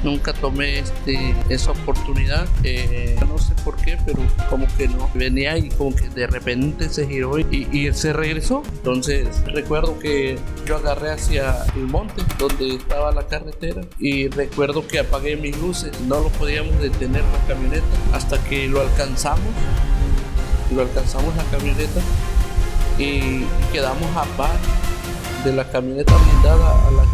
nunca tomé esa oportunidad. No sé por qué, pero como que no. Venía y como que de repente se giró y se regresó. Entonces recuerdo que yo agarré hacia el monte donde estaba la carretera y recuerdo que apagué mis luces. No lo podíamos detener la camioneta hasta que lo alcanzamos la camioneta y quedamos a par de la camioneta blindada a la...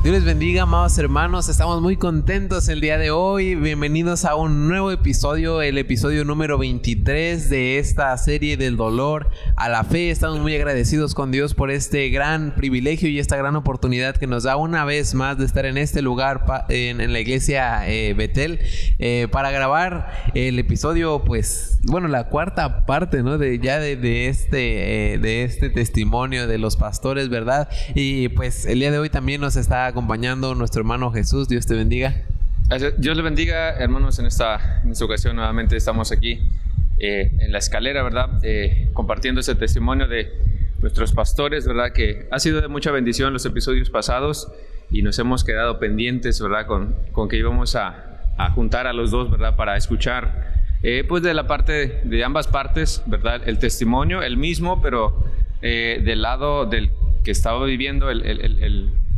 Dios les bendiga, amados hermanos. Estamos muy contentos el día de hoy. Bienvenidos a un nuevo episodio, el episodio número 23 de esta serie del dolor a la fe. Estamos muy agradecidos con Dios por este gran privilegio y esta gran oportunidad que nos da una vez más de estar en este lugar en la iglesia Betel para grabar el episodio, pues, bueno, la cuarta parte, ¿no? De este testimonio de los pastores, ¿verdad? Y pues el día de hoy también nos está acompañando nuestro hermano Jesús. Dios te bendiga. Dios le bendiga, hermanos. En esta ocasión nuevamente estamos aquí en la escalera, ¿verdad? Compartiendo ese testimonio de nuestros pastores, ¿verdad? Que ha sido de mucha bendición los episodios pasados y nos hemos quedado pendientes, ¿verdad? Con que íbamos a juntar a los dos, ¿verdad? Para escuchar pues de la parte de ambas partes, ¿verdad? El testimonio, el mismo, pero del lado del que estaba viviendo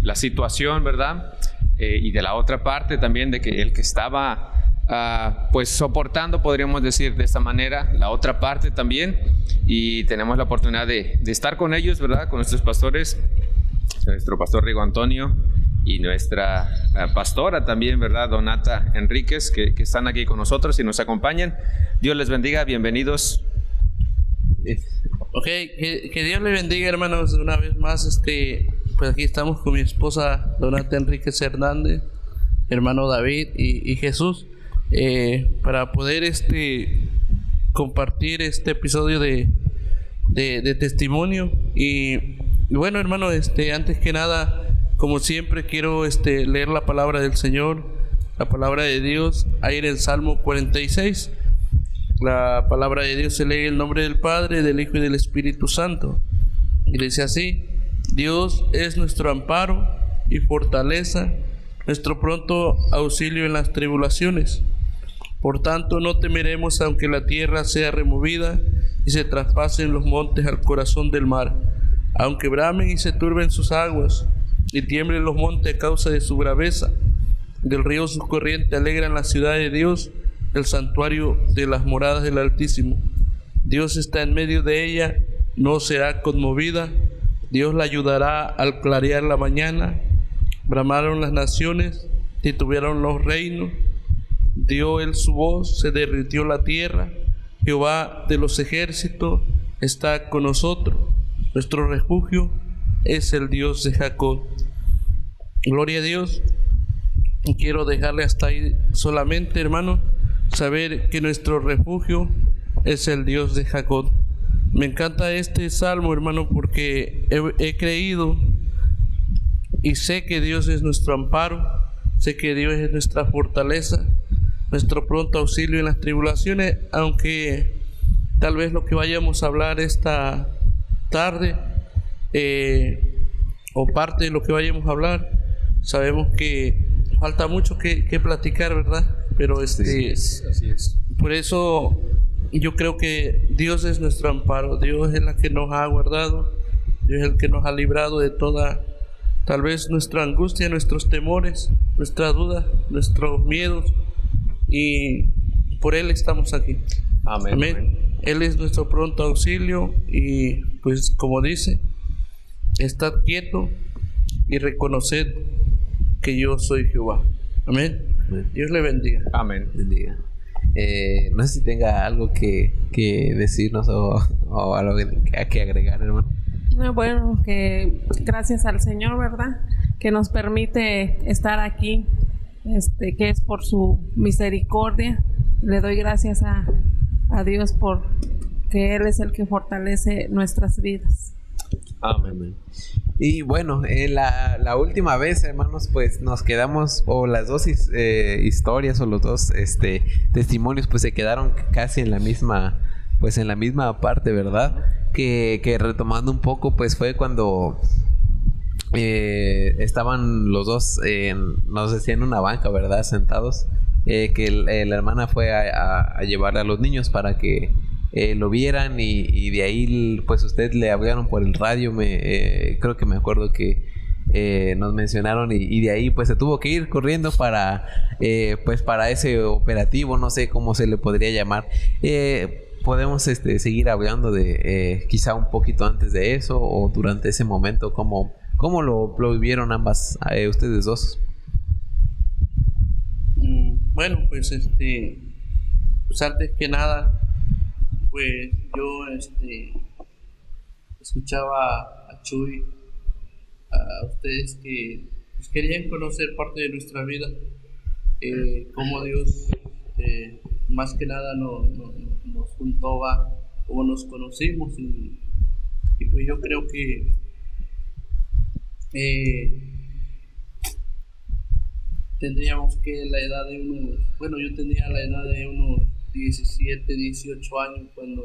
la situación, ¿verdad? Y de la otra parte también de que el que estaba pues soportando, podríamos decir de esta manera, la otra parte también. Y tenemos la oportunidad de estar con ellos, ¿verdad? Con nuestros pastores, nuestro pastor Rigo Antonio y nuestra pastora también, ¿verdad? Donata Enríquez, que están aquí con nosotros y nos acompañan. Dios les bendiga, bienvenidos. Ok, que Dios le bendiga, hermanos, una vez más. Pues aquí estamos con mi esposa Donata Enríquez Hernández, hermano David y Jesús, para poder compartir este episodio de testimonio. Y bueno, hermano, antes que nada, como siempre, quiero leer la palabra del Señor, la palabra de Dios, ahí en el Salmo 46. La palabra de Dios se lee en el nombre del Padre, del Hijo y del Espíritu Santo. Y dice así: Dios es nuestro amparo y fortaleza, nuestro pronto auxilio en las tribulaciones. Por tanto, no temeremos aunque la tierra sea removida y se traspasen los montes al corazón del mar, aunque bramen y se turben sus aguas y tiemblen los montes a causa de su braveza. Del río sus corrientes alegran la ciudad de Dios, el santuario de las moradas del Altísimo. Dios está en medio de ella, no será conmovida. Dios la ayudará al clarear la mañana. Bramaron las naciones, titubearon los reinos. Dio él su voz, se derritió la tierra. Jehová de los ejércitos está con nosotros. Nuestro refugio es el Dios de Jacob. Gloria a Dios. Quiero dejarle hasta ahí solamente, hermano, saber que nuestro refugio es el Dios de Jacob. Me encanta este salmo, hermano, porque he creído y sé que Dios es nuestro amparo, sé que Dios es nuestra fortaleza, nuestro pronto auxilio en las tribulaciones, aunque tal vez lo que vayamos a hablar esta tarde o parte de lo que vayamos a hablar, sabemos que falta mucho que platicar, ¿verdad? Pero así es. Por eso yo creo que Dios es nuestro amparo, Dios es la que nos ha guardado, Dios es el que nos ha librado de toda, tal vez nuestra angustia, nuestros temores, nuestra duda, nuestros miedos, y por Él estamos aquí. Amén. Amén. Él es nuestro pronto auxilio y pues como dice, estad quieto y reconoced que yo soy Jehová. Amén. Amén. Dios le bendiga. Amén. Bendiga. No sé si tenga algo que decirnos o algo que agregar, hermano. Bueno, que gracias al Señor, ¿verdad? Que nos permite estar aquí, que es por su misericordia. Le doy gracias a Dios por que Él es el que fortalece nuestras vidas. Amén. Y bueno, la última vez, hermanos, pues nos quedamos, o las dos historias o los dos testimonios, pues se quedaron casi en la misma parte, ¿verdad? Que retomando un poco, pues fue cuando estaban los dos, nos decían, en una banca, ¿verdad? Sentados. Que la hermana fue a llevar a los niños para que lo vieran y de ahí pues ustedes le hablaron por el radio. Creo que me acuerdo que nos mencionaron y de ahí pues se tuvo que ir corriendo para ese operativo, no sé cómo se le podría llamar. Podemos seguir hablando de quizá un poquito antes de eso o durante ese momento, cómo lo vivieron ambas, ustedes dos. Bueno, pues pues antes que nada, pues yo escuchaba a Chuy, a ustedes que pues, querían conocer parte de nuestra vida, cómo Dios más que nada nos juntó, cómo nos conocimos y pues yo creo que tendríamos que la edad de unos, bueno, yo tenía la edad de unos 17, 18 años cuando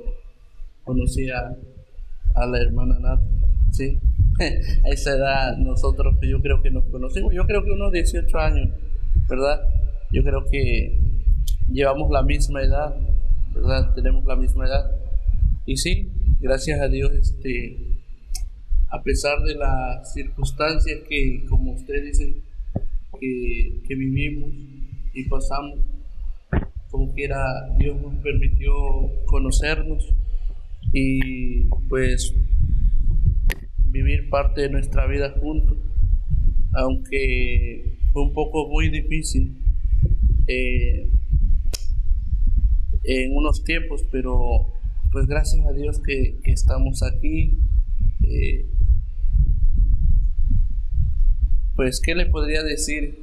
conocí a la hermana Nat, ¿sí? A esa edad nosotros, yo creo que nos conocimos, yo creo que unos 18 años, ¿verdad? Yo creo que llevamos la misma edad, ¿verdad? Tenemos la misma edad. Y sí, gracias a Dios, a pesar de las circunstancias que, como usted dice, que vivimos y pasamos, como quiera Dios nos permitió conocernos y pues vivir parte de nuestra vida juntos, aunque fue un poco muy difícil en unos tiempos, pero pues gracias a Dios que estamos aquí. Pues, ¿qué le podría decir?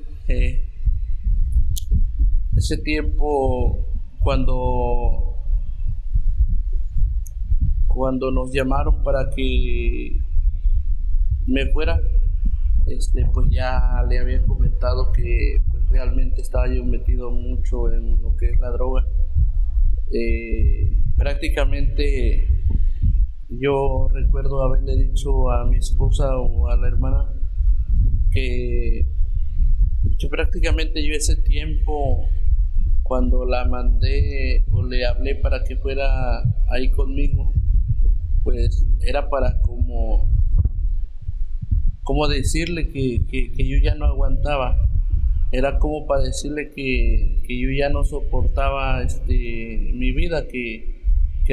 Ese tiempo cuando nos llamaron para que me fuera, pues ya le había comentado que pues, realmente estaba yo metido mucho en lo que es la droga. Prácticamente yo recuerdo haberle dicho a mi esposa o a la hermana que prácticamente yo ese tiempo, cuando la mandé o le hablé para que fuera ahí conmigo, pues era para como decirle que yo ya no aguantaba, era como para decirle que yo ya no soportaba mi vida, que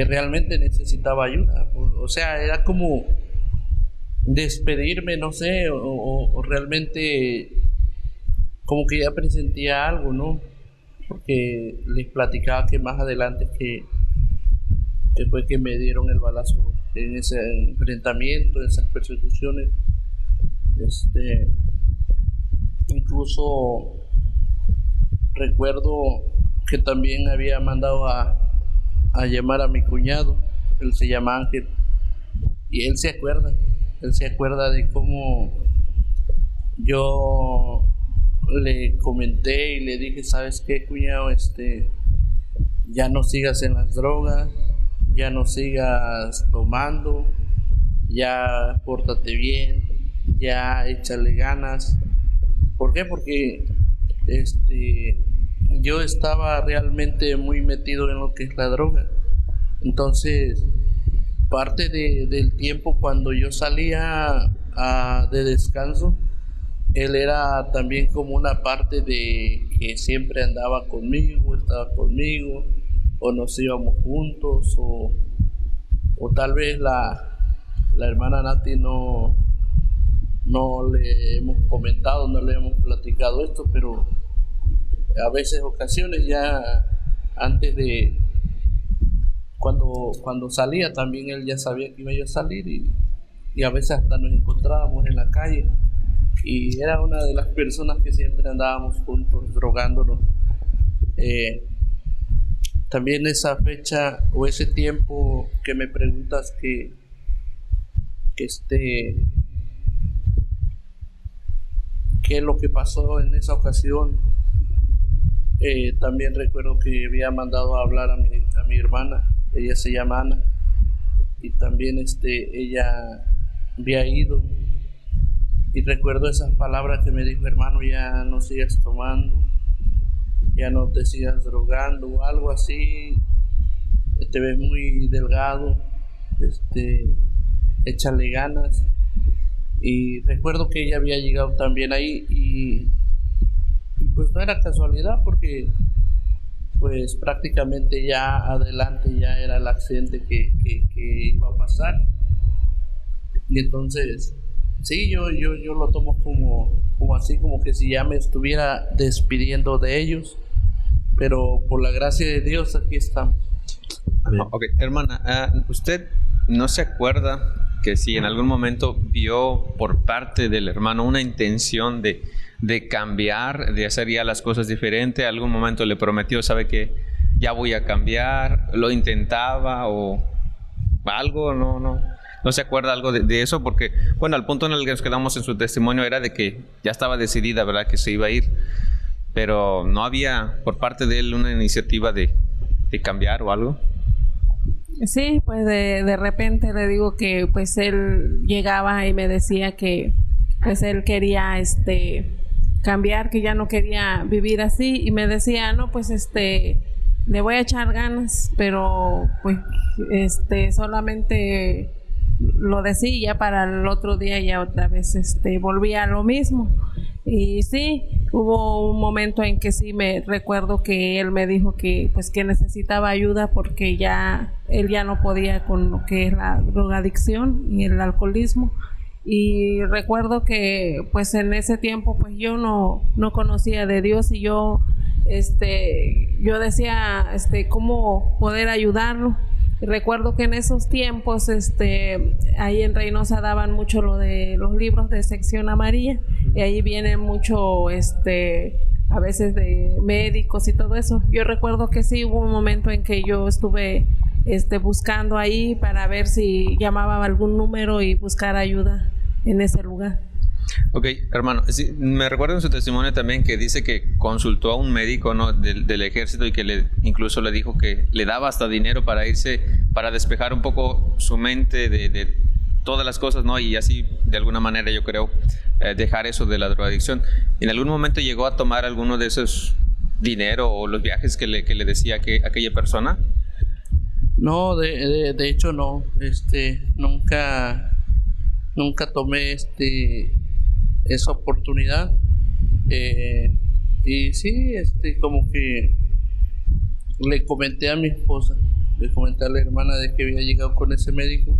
realmente necesitaba ayuda, o sea, era como despedirme, no sé, o realmente como que ya presentía algo, ¿no? Porque les platicaba que más adelante que fue que me dieron el balazo en ese enfrentamiento, en esas persecuciones, incluso recuerdo que también había mandado a llamar a mi cuñado, él se llama Ángel, y él se acuerda de cómo yo le comenté y le dije, ¿sabes qué, cuñado? Ya no sigas en las drogas, ya no sigas tomando, ya pórtate bien, ya échale ganas. ¿Por qué? Porque yo estaba realmente muy metido en lo que es la droga. Entonces, parte del tiempo cuando yo salía de descanso, él era también como una parte de que siempre andaba conmigo, estaba conmigo, o nos íbamos juntos, o tal vez la hermana Nati no le hemos comentado, no le hemos platicado esto, pero a veces, ocasiones ya antes de cuando salía también él ya sabía que iba yo a salir y a veces hasta nos encontrábamos en la calle y era una de las personas que siempre andábamos juntos drogándonos. También esa fecha o ese tiempo que me preguntas qué es lo que pasó en esa ocasión, también recuerdo que había mandado a hablar a mi hermana, ella se llama Ana, y también ella había ido Y recuerdo esas palabras que me dijo: hermano, ya no sigas tomando, ya no te sigas drogando o algo así, te ves muy delgado, échale ganas. Y recuerdo que ella había llegado también ahí y pues no era casualidad, porque pues prácticamente ya adelante ya era el accidente que iba a pasar. Y entonces sí, yo lo tomo como así, como que si ya me estuviera despidiendo de ellos, pero por la gracia de Dios aquí estamos. Ok, hermana, ¿usted no se acuerda que si en algún momento vio por parte del hermano una intención de cambiar, de hacer ya las cosas diferente? ¿Algún momento le prometió, sabe que ya voy a cambiar? ¿Lo intentaba o algo? ¿No se acuerda algo de eso? Porque, bueno, al punto en el que nos quedamos en su testimonio era de que ya estaba decidida, ¿verdad?, que se iba a ir, pero no había por parte de él una iniciativa de cambiar o algo. Sí, pues de repente le digo que pues él llegaba y me decía que pues él quería cambiar, que ya no quería vivir así, y me decía: no, pues le voy a echar ganas, pero pues solamente lo decía, ya para el otro día ya otra vez volvía a lo mismo. Y sí, hubo un momento en que sí me recuerdo que él me dijo que pues que necesitaba ayuda, porque él ya no podía con lo que es la drogadicción y el alcoholismo. Y recuerdo que pues en ese tiempo pues yo no conocía de Dios, y yo decía cómo poder ayudarlo. Y recuerdo que en esos tiempos ahí en Reynosa daban mucho lo de los libros de sección amarilla, y ahí viene mucho a veces de médicos y todo eso. Yo recuerdo que sí hubo un momento en que yo estuve buscando ahí para ver si llamaba a algún número y buscar ayuda en ese lugar. Ok, hermano, sí, me recuerdo en su testimonio también que dice que consultó a un médico, ¿no?, del ejército, y que incluso le dijo que le daba hasta dinero para irse, para despejar un poco su mente de todas las cosas, ¿no? Y así, de alguna manera, yo creo, dejar eso de la drogadicción. ¿En algún momento llegó a tomar alguno de esos dinero o los viajes que le decía que aquella persona? No, de hecho no, nunca tomé esa oportunidad, y sí, como que le comenté a mi esposa, le comenté a la hermana de que había llegado con ese médico,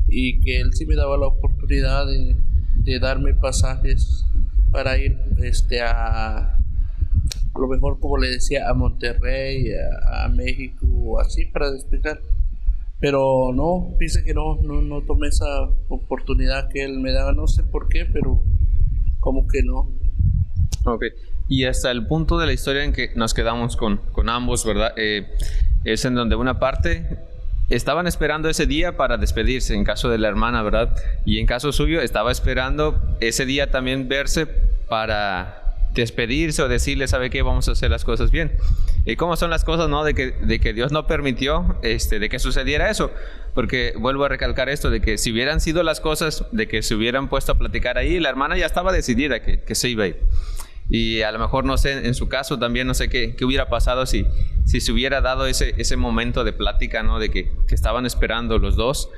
y que él sí me daba la oportunidad de darme pasajes para ir a lo mejor, como le decía, a Monterrey, a México o así, para despejar. Pero no, dice que no tomé esa oportunidad que él me daba, no sé por qué, pero como que no. Ok, y hasta el punto de la historia en que nos quedamos con ambos, ¿verdad? Es en donde una parte estaban esperando ese día para despedirse, en caso de la hermana, ¿verdad? Y en caso suyo estaba esperando ese día también verse para despedirse o decirle: ¿sabe qué? Vamos a hacer las cosas bien. ¿Y cómo son las cosas, no? De que Dios no permitió de que sucediera eso. Porque vuelvo a recalcar esto, de que si hubieran sido las cosas, de que se hubieran puesto a platicar ahí, la hermana ya estaba decidida que se iba a ir. Y a lo mejor, no sé, en su caso también, no sé qué hubiera pasado si se hubiera dado ese momento de plática, ¿no? De que estaban esperando los dos.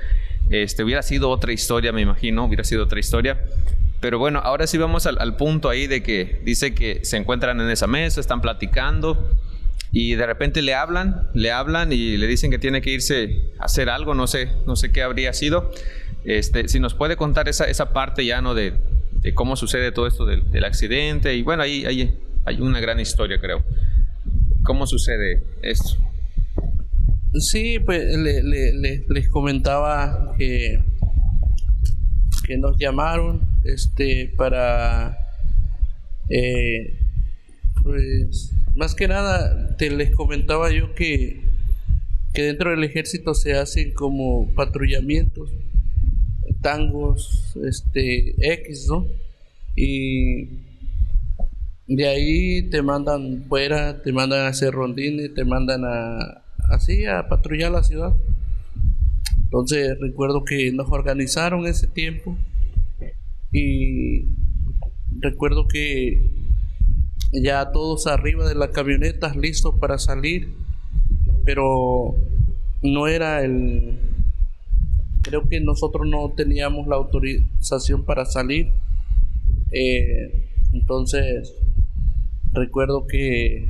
Hubiera sido otra historia, me imagino, hubiera sido otra historia. Pero bueno, ahora sí vamos al punto ahí de que dice que se encuentran en esa mesa, están platicando, y de repente le hablan y le dicen que tiene que irse a hacer algo, no sé qué habría sido. Si nos puede contar esa parte ya, ¿no? De cómo sucede todo esto del accidente. Y bueno, ahí hay una gran historia, creo. ¿Cómo sucede esto? Sí, pues les comentaba que nos llamaron para pues más que nada les comentaba yo que dentro del ejército se hacen como patrullamientos, tangos X, ¿no? Y de ahí te mandan fuera, te mandan a hacer rondines, te mandan así a patrullar la ciudad. Entonces recuerdo que nos organizaron ese tiempo y recuerdo que ya todos arriba de la camioneta listos para salir, pero no era creo que nosotros no teníamos la autorización para salir. Entonces recuerdo que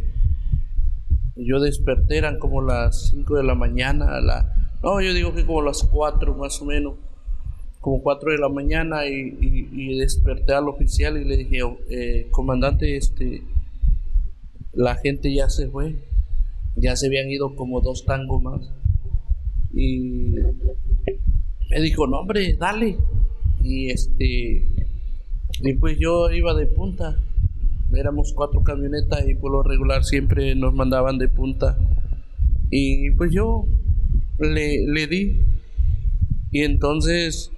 yo desperté, eran como las 5 de la mañana, no, yo digo que como las 4 más o menos, como 4 de la mañana, y desperté al oficial y le dije, comandante, la gente ya se fue, ya se habían ido como 2 tangos más. Y me dijo, no hombre, dale. Y pues yo iba de punta, éramos 4 camionetas y por lo regular siempre nos mandaban de punta, y pues yo le di. Y entonces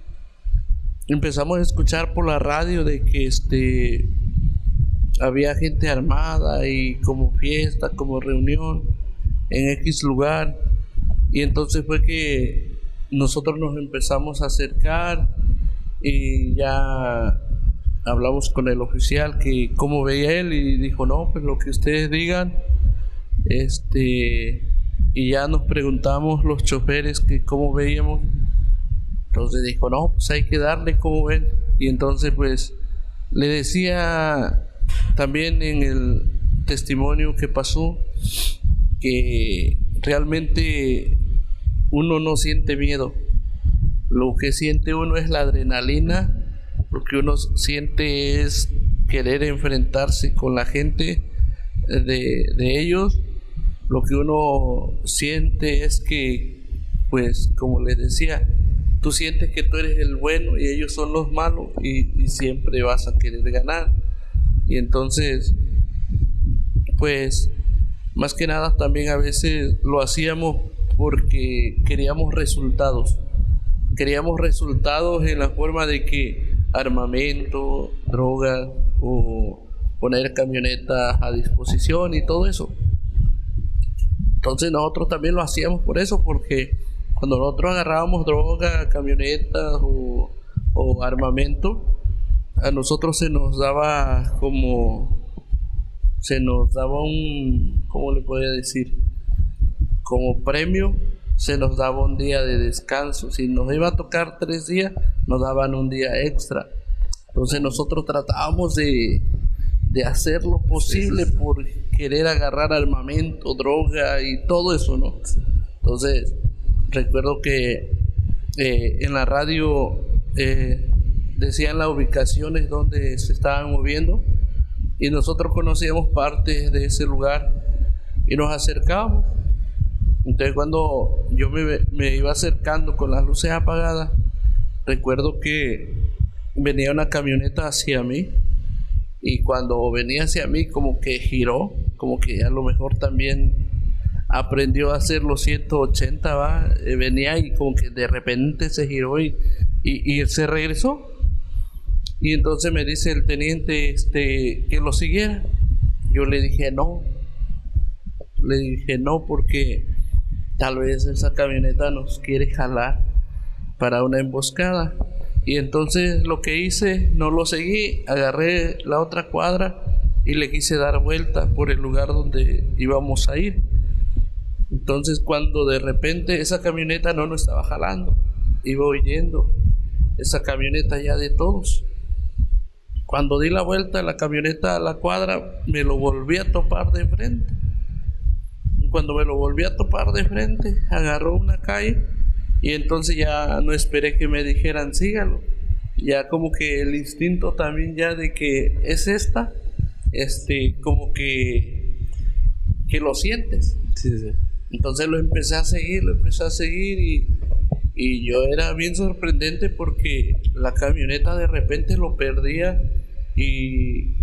empezamos a escuchar por la radio de que había gente armada y como fiesta, como reunión en X lugar. Y entonces fue que nosotros nos empezamos a acercar y ya hablamos con el oficial que cómo veía él, y dijo, no, pues lo que ustedes digan. Y ya nos preguntamos los choferes que cómo veíamos. Entonces dijo, no, pues hay que darle, como ven. Y entonces pues le decía también en el testimonio que pasó que realmente uno no siente miedo. Lo que siente uno es la adrenalina. Lo que uno siente es querer enfrentarse con la gente de ellos. Lo que uno siente es que, pues, como les decía, tú sientes que tú eres el bueno y ellos son los malos, y siempre vas a querer ganar. Y entonces, pues, más que nada también a veces lo hacíamos porque queríamos resultados. Queríamos resultados en la forma de que armamento, drogas o poner camionetas a disposición y todo eso. Entonces nosotros también lo hacíamos por eso, porque cuando nosotros agarrábamos droga, camionetas o armamento, a nosotros se nos daba un, ¿cómo le podría decir? Como premio, se nos daba un día de descanso. Si nos iba a tocar 3 días, nos daban un día extra. Entonces nosotros tratábamos de hacer lo posible por querer agarrar armamento, droga y todo eso, ¿no? Entonces recuerdo que en la radio decían las ubicaciones donde se estaban moviendo, y nosotros conocíamos partes de ese lugar y nos acercábamos. Entonces cuando yo me iba acercando con las luces apagadas, recuerdo que venía una camioneta hacia mí, y cuando venía hacia mí como que giró, como que a lo mejor también aprendió a hacer los 180, ¿va? Venía y como que de repente se giró y se regresó. Y entonces me dice el teniente que lo siguiera. Yo le dije no, porque tal vez esa camioneta nos quiere jalar para una emboscada. Y entonces lo que hice, no lo seguí, agarré la otra cuadra y le quise dar vuelta por el lugar donde íbamos a ir. Entonces cuando de repente esa camioneta no nos estaba jalando, iba huyendo esa camioneta ya de todos. Cuando di la vuelta la camioneta a la cuadra, me lo volví a topar de frente. Cuando me lo volví a topar de frente, agarró una calle, y entonces ya no esperé que me dijeran sígalo. Ya como que el instinto también ya de que es esta, como que lo sientes. Sí. Entonces lo empecé a seguir y yo era bien sorprendente porque la camioneta de repente lo perdía y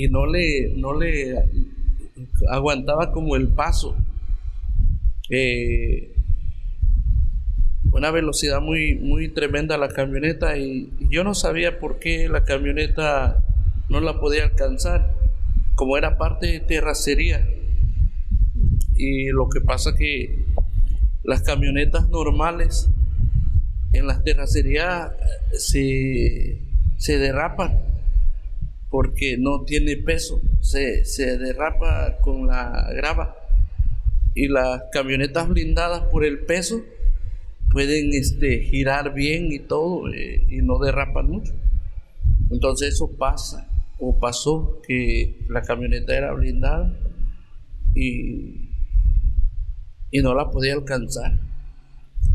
no le aguantaba como el paso. Una velocidad muy tremenda la camioneta, y yo no sabía por qué la camioneta no la podía alcanzar, como era parte de terracería. Y lo que pasa que las camionetas normales en las terracerías se se derrapan porque no tiene peso, se derrapa con la grava, y las camionetas blindadas por el peso pueden girar bien y todo, y no derrapan mucho. Entonces eso pasa, o pasó, que la camioneta era blindada y no la podía alcanzar,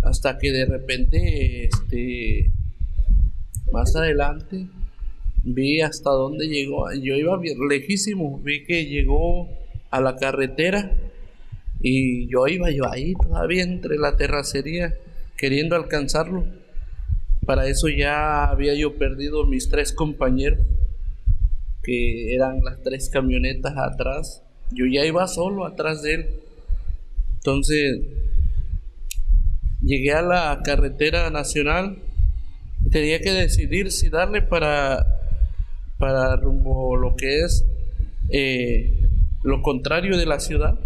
hasta que de repente más adelante vi hasta dónde llegó. Yo iba bien lejísimo, vi que llegó a la carretera y yo iba ahí todavía entre la terracería queriendo alcanzarlo. Para eso ya había yo perdido mis 3 compañeros, que eran las 3 camionetas atrás. Yo ya iba solo atrás de él. Entonces llegué a la carretera nacional y tenía que decidir si darle para rumbo lo que es lo contrario de la ciudad.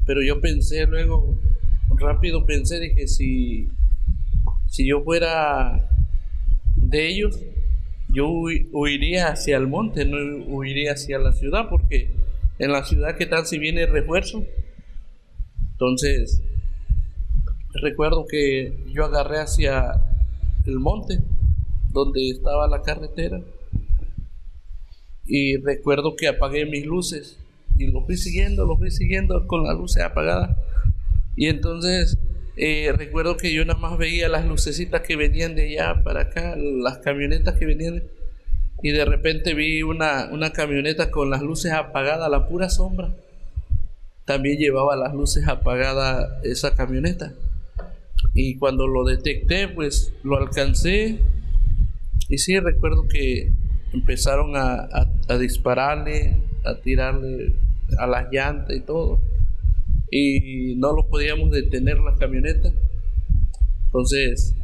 Pero yo pensé luego, rápido pensé, dije, si yo fuera de ellos, yo huiría hacia el monte, no huiría hacia la ciudad, porque en la ciudad, ¿qué tal si viene refuerzo? Entonces recuerdo que yo agarré hacia el monte donde estaba la carretera, y recuerdo que apagué mis luces y lo fui siguiendo con las luces apagadas. Y entonces recuerdo que yo nada más veía las lucecitas que venían de allá para acá, las camionetas que venían, y de repente vi una camioneta con las luces apagadas, la pura sombra. También llevaba las luces apagadas esa camioneta, y cuando lo detecté, pues lo alcancé. Y sí, recuerdo que empezaron a dispararle, a tirarle a las llantas y todo, y no lo podíamos detener la camioneta. Entonces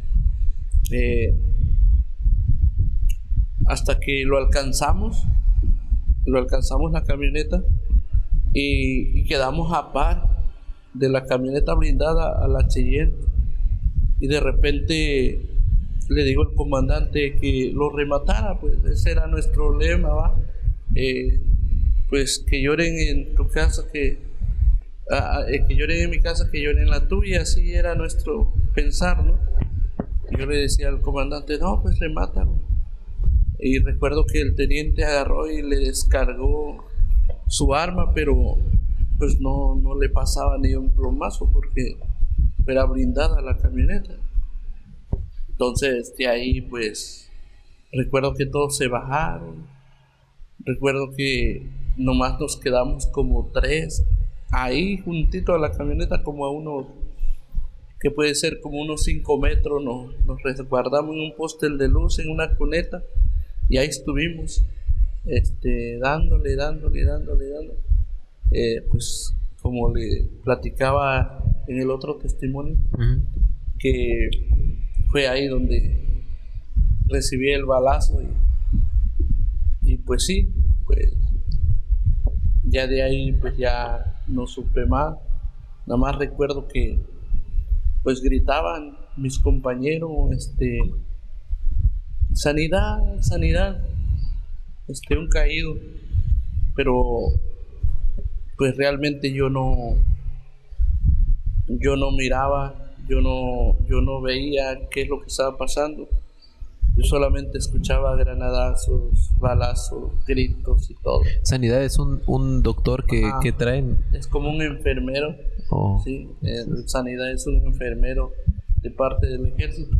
hasta que lo alcanzamos la camioneta, y quedamos a par de la camioneta blindada a la Cheyenne. Y de repente le digo al comandante que lo rematara, pues ese era nuestro lema, ¿va? Pues que lloren en tu casa, que lloren en mi casa, que lloren en la tuya. Así era nuestro pensar, ¿no? Y yo le decía al comandante, no, pues remátalo. Y recuerdo que el teniente agarró y le descargó su arma, pero pues no le pasaba ni un plomazo porque era blindada la camioneta. Entonces de ahí pues recuerdo que todos se bajaron. Recuerdo que nomás nos quedamos como 3 ahí juntito a la camioneta, como a unos, que puede ser como unos 5 metros. Nos resguardamos en un poste de luz, en una cuneta, y ahí estuvimos dándole. Pues como le platicaba en el otro testimonio, que fue ahí donde recibí el balazo, y pues sí, pues ya de ahí pues ya no supe más. Nada más recuerdo que pues gritaban mis compañeros, sanidad, un caído, pero pues realmente yo no miraba, yo no veía qué es lo que estaba pasando. Yo solamente escuchaba granadazos, balazos, gritos y todo. Sanidad es un doctor que traen. Es como un enfermero. Oh. Sí, Sanidad es un enfermero de parte del ejército.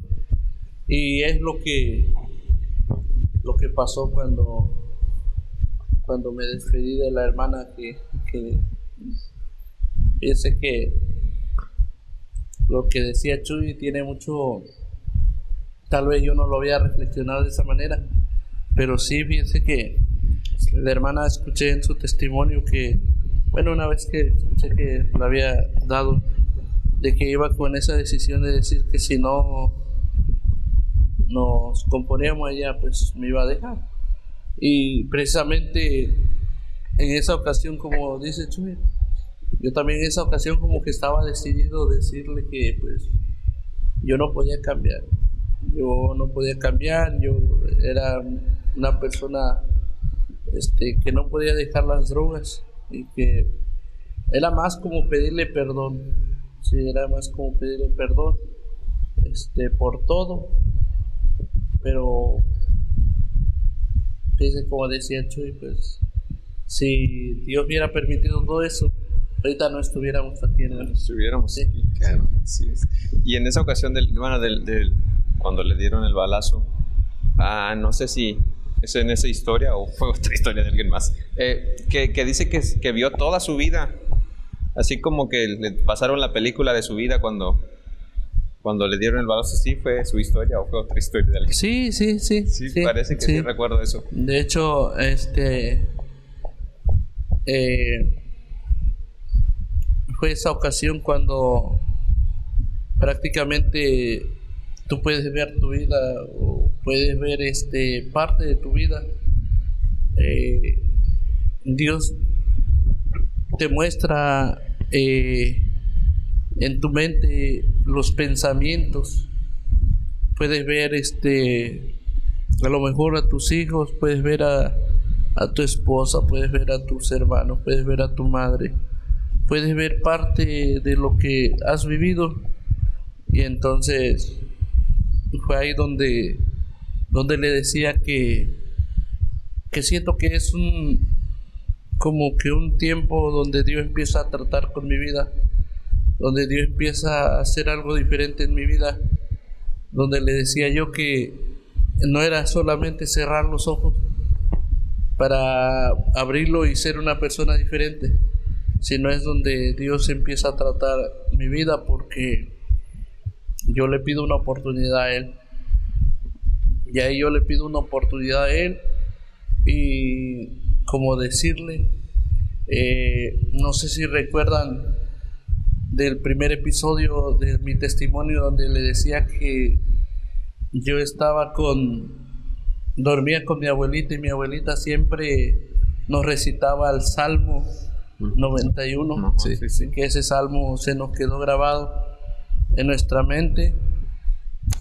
Y es lo que pasó cuando me despedí de la hermana, que piense que lo que decía Chuy tiene mucho. Tal vez yo no lo había reflexionado de esa manera, pero sí, fíjense que la hermana, escuché en su testimonio que, bueno, una vez que escuché que lo había dado, de que iba con esa decisión de decir que si no nos componíamos ella, pues me iba a dejar. Y precisamente en esa ocasión, como dice Chuy, yo también en esa ocasión como que estaba decidido a decirle que pues yo no podía cambiar. Yo no podía cambiar, yo era una persona que no podía dejar las drogas y que era más como pedirle perdón, sí, era más como pedirle perdón por todo, pero fíjese, como decía Chuy, pues si Dios hubiera permitido todo eso, ahorita no estuviéramos aquí en el... Estuviéramos Sí. aquí, claro, así es. Y en esa ocasión, cuando le dieron el balazo, no sé si es en esa historia o fue otra historia de alguien más, que dice que vio toda su vida, así como que le pasaron la película de su vida cuando le dieron el balazo. ¿Sí fue su historia o fue otra historia de alguien? Sí, Sí, parece que sí recuerdo eso. De hecho, fue esa ocasión cuando prácticamente tú puedes ver tu vida o puedes ver parte de tu vida. Dios te muestra en tu mente los pensamientos. Puedes ver a lo mejor a tus hijos, puedes ver a tu esposa, puedes ver a tus hermanos, puedes ver a tu madre, puedes ver parte de lo que has vivido. Y entonces fue ahí donde le decía que siento que es como que un tiempo donde Dios empieza a tratar con mi vida, donde Dios empieza a hacer algo diferente en mi vida, donde le decía yo que no era solamente cerrar los ojos para abrirlo y ser una persona diferente, sino es donde Dios empieza a tratar mi vida, porque yo le pido una oportunidad a Él, y ahí yo le pido una oportunidad a Él, y como decirle, no sé si recuerdan del primer episodio de mi testimonio, donde le decía que yo dormía con mi abuelita, y mi abuelita siempre nos recitaba el Salmo 91, que ese salmo se nos quedó grabado en nuestra mente.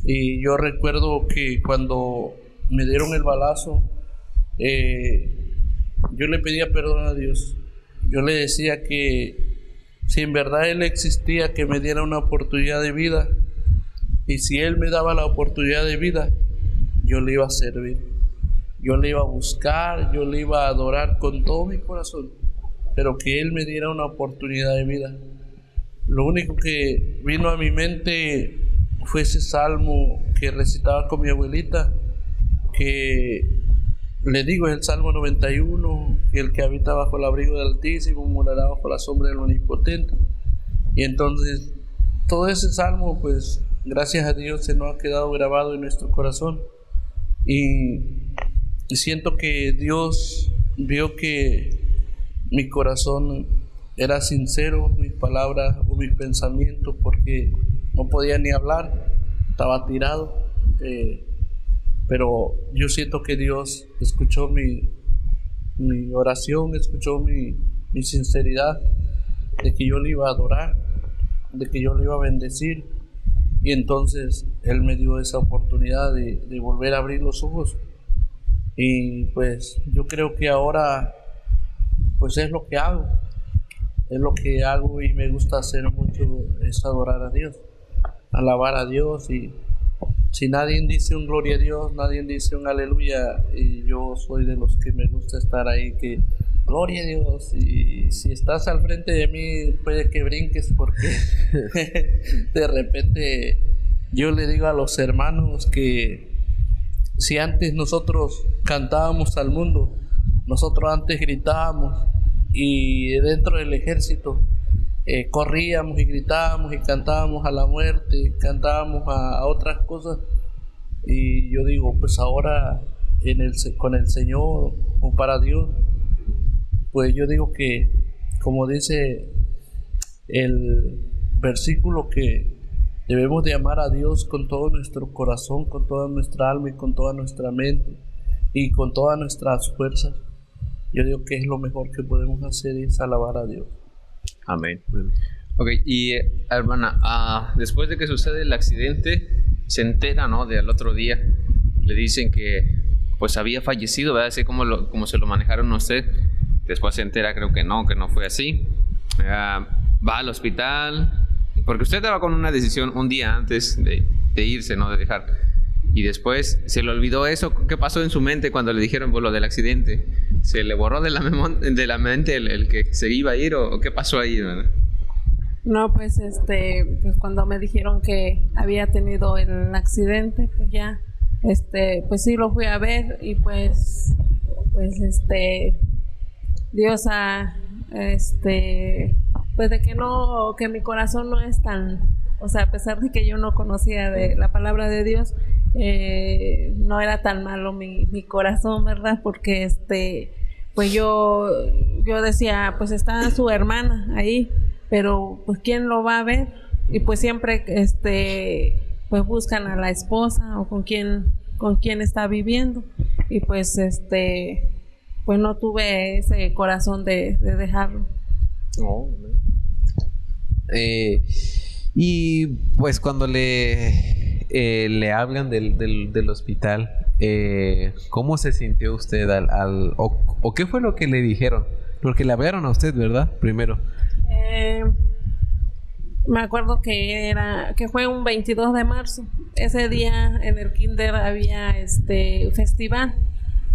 Y yo recuerdo que cuando me dieron el balazo, yo le pedía perdón a Dios. Yo le decía que si en verdad Él existía, que me diera una oportunidad de vida, y si Él me daba la oportunidad de vida, yo le iba a servir, yo le iba a buscar, yo le iba a adorar con todo mi corazón, pero que Él me diera una oportunidad de vida. Lo único que vino a mi mente fue ese salmo que recitaba con mi abuelita, que le digo es el Salmo 91, el que habita bajo el abrigo del Altísimo morará bajo la sombra del Omnipotente. Y entonces todo ese salmo, pues gracias a Dios, se nos ha quedado grabado en nuestro corazón, y siento que Dios vio que mi corazón era sincero, mis palabras o mis pensamientos, porque no podía ni hablar, estaba tirado, pero yo siento que Dios escuchó mi oración, escuchó mi sinceridad, de que yo le iba a adorar, de que yo le iba a bendecir. Y entonces Él me dio esa oportunidad de volver a abrir los ojos. Y pues yo creo que ahora pues es lo que hago, y me gusta hacer mucho, es adorar a Dios, alabar a Dios. Y si nadie dice un gloria a Dios, nadie dice un aleluya, y yo soy de los que me gusta estar ahí, que gloria a Dios. Y si estás al frente de mí, puede que brinques, porque de repente yo le digo a los hermanos que si antes nosotros cantábamos al mundo, nosotros antes gritábamos, y dentro del ejército corríamos y gritábamos y cantábamos a la muerte, cantábamos a otras cosas. Y yo digo, pues ahora con el Señor o para Dios, pues yo digo que, como dice el versículo, que debemos de amar a Dios con todo nuestro corazón, con toda nuestra alma y con toda nuestra mente y con todas nuestras fuerzas. Yo digo que es lo mejor que podemos hacer, es alabar a Dios. Amén. Ok, y hermana, después de que sucede el accidente, se entera, ¿no? Del otro día, le dicen que pues había fallecido, ¿verdad? Así como se lo manejaron a usted. Después se entera, creo que no fue así. Va al hospital, porque usted estaba con una decisión un día antes de irse, ¿no? De dejar. Y después se le olvidó eso. ¿Qué pasó en su mente cuando le dijeron por lo del accidente? ¿Se le borró de la mente el que se iba a ir o qué pasó ahí, ¿verdad? No, pues pues cuando me dijeron que había tenido el accidente, pues ya, pues sí lo fui a ver y pues Dios pues de que mi corazón no es tan, o sea, a pesar de que yo no conocía de la palabra de Dios, no era tan malo mi corazón, ¿verdad? Porque pues yo decía, pues está su hermana ahí, pero pues quién lo va a ver, y pues siempre pues buscan a la esposa o con quién está viviendo, y pues pues no tuve ese corazón de dejarlo. Y pues cuando le hablan del hospital, ¿cómo se sintió usted o qué fue lo que le dijeron? Porque le hablaron a usted, ¿verdad? Primero. Me acuerdo que fue un 22 de marzo. Ese día en el kinder había festival,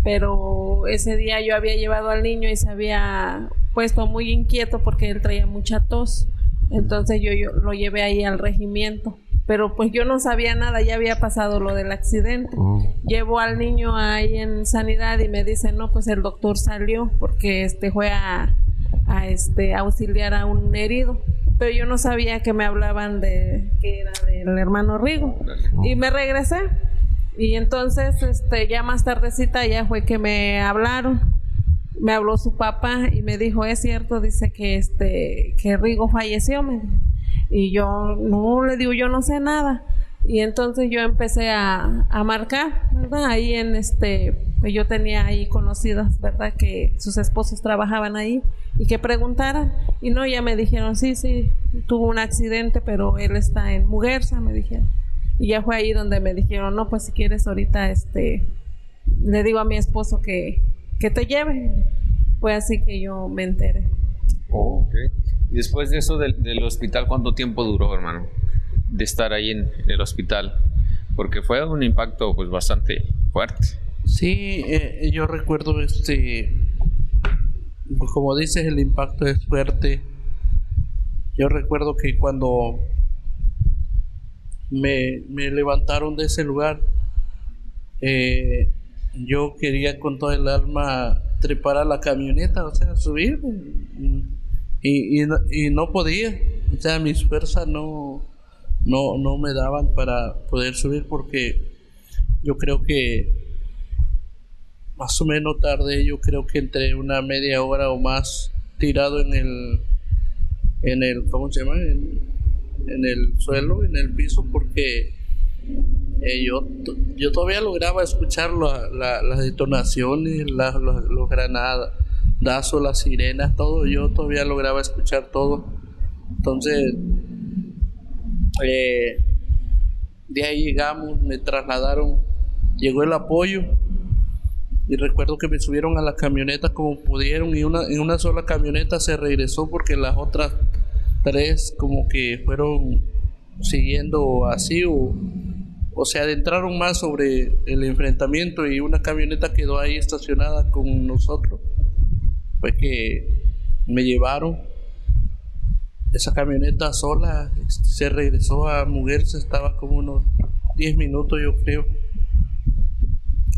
pero ese día yo había llevado al niño y se había puesto muy inquieto porque él traía mucha tos. Entonces yo lo llevé ahí al regimiento, pero pues yo no sabía nada, ya había pasado lo del accidente. Llevo al niño ahí en sanidad y me dicen, no, pues el doctor salió porque fue a auxiliar a un herido, pero yo no sabía que me hablaban que era del hermano Rigo, y me regresé. Y entonces ya más tardecita ya fue que me hablaron. Me habló su papá y me dijo, es cierto, dice que Rigo falleció, me dijo. Y yo no, le digo, yo no sé nada. Y entonces yo empecé a marcar, ¿verdad? Ahí pues yo tenía ahí conocidas, ¿verdad? Que sus esposos trabajaban ahí y que preguntaran. Y no, ya me dijeron, sí, tuvo un accidente, pero él está en Muguerza, me dijeron. Y ya fue ahí donde me dijeron, no, pues si quieres ahorita, le digo a mi esposo que te lleve. Fue así que yo me enteré. Okay. Y después de eso del hospital, ¿cuánto tiempo duró, hermano, de estar ahí en el hospital? Porque fue un impacto pues bastante fuerte. Sí, yo recuerdo pues como dices, el impacto es fuerte. Yo recuerdo que cuando me levantaron de ese lugar, yo quería con toda el alma trepar a la camioneta, o sea, subir, y no podía, o sea, mis fuerzas no me daban para poder subir, porque yo creo que más o menos tardé, yo creo que entre una media hora o más tirado en el ¿cómo se llama? En el suelo, en el piso, porque yo todavía lograba escuchar las detonaciones, los granadazos, las sirenas, todo. Yo todavía lograba escuchar todo. Entonces, de ahí llegamos, me trasladaron, llegó el apoyo. Y recuerdo que me subieron a la camioneta como pudieron, y en una sola camioneta se regresó porque las otras tres como que fueron siguiendo así o se adentraron más sobre el enfrentamiento, y una camioneta quedó ahí estacionada con nosotros. Fue que me llevaron. Esa camioneta sola se regresó a Muguerza, estaba como unos 10 minutos, yo creo.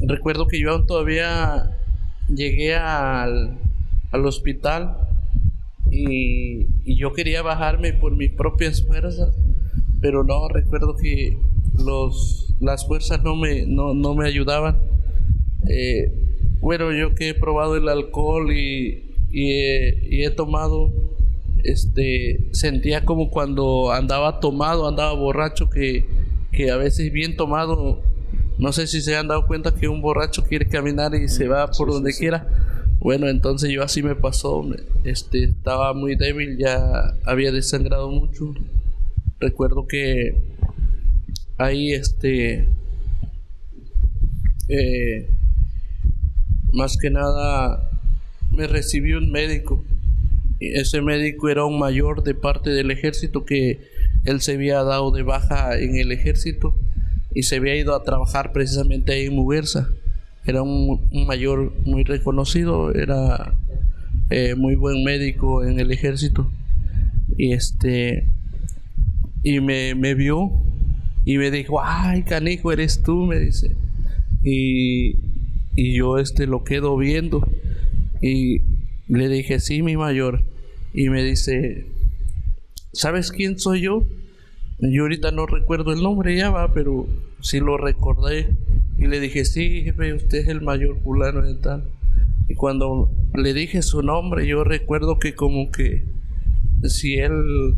Recuerdo que yo todavía llegué al hospital y yo quería bajarme por mis propias fuerzas, pero no, recuerdo que las fuerzas no me ayudaban. Bueno, yo que he probado el alcohol y he tomado, sentía como cuando andaba borracho, que a veces bien tomado. No sé si se han dado cuenta que un borracho quiere caminar y se va por donde quiera. Bueno, entonces yo así me pasó. Estaba muy débil, ya había desangrado mucho. Recuerdo que ahí más que nada me recibió un médico. Y ese médico era un mayor de parte del ejército, que él se había dado de baja en el ejército y se había ido a trabajar precisamente ahí en Muguerza. Era un mayor muy reconocido, era muy buen médico en el ejército. Y y me vio y me dijo: ay, canijo, eres tú, me dice. Y yo lo quedo viendo y le dije: sí, mi mayor. Y me dice: ¿sabes quién soy yo? Yo ahorita no recuerdo el nombre, ya va, pero sí lo recordé. Y le dije: sí, jefe, usted es el mayor fulano de tal. Y cuando le dije su nombre, yo recuerdo que como que si él,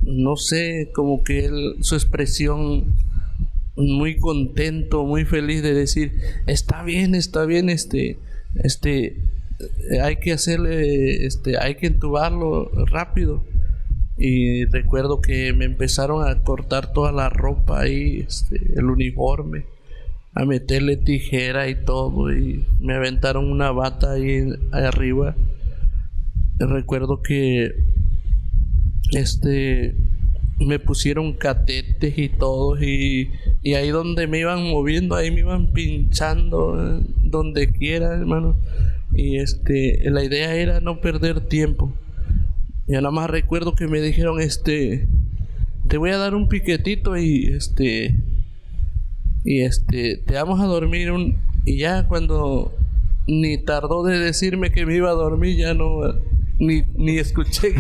no sé, como que él, su expresión muy contento, muy feliz de decir: está bien, hay que hacerle, hay que entubarlo rápido. Y recuerdo que me empezaron a cortar toda la ropa ahí, el uniforme, a meterle tijera y todo, y me aventaron una bata ahí arriba. Recuerdo que me pusieron catetes y todo, y ahí donde me iban moviendo, ahí me iban pinchando donde quiera, hermano. Y la idea era no perder tiempo. Yo nada más recuerdo que me dijeron: te voy a dar un piquetito y te vamos a dormir y ya cuando ni tardó de decirme que me iba a dormir, ya no ni escuché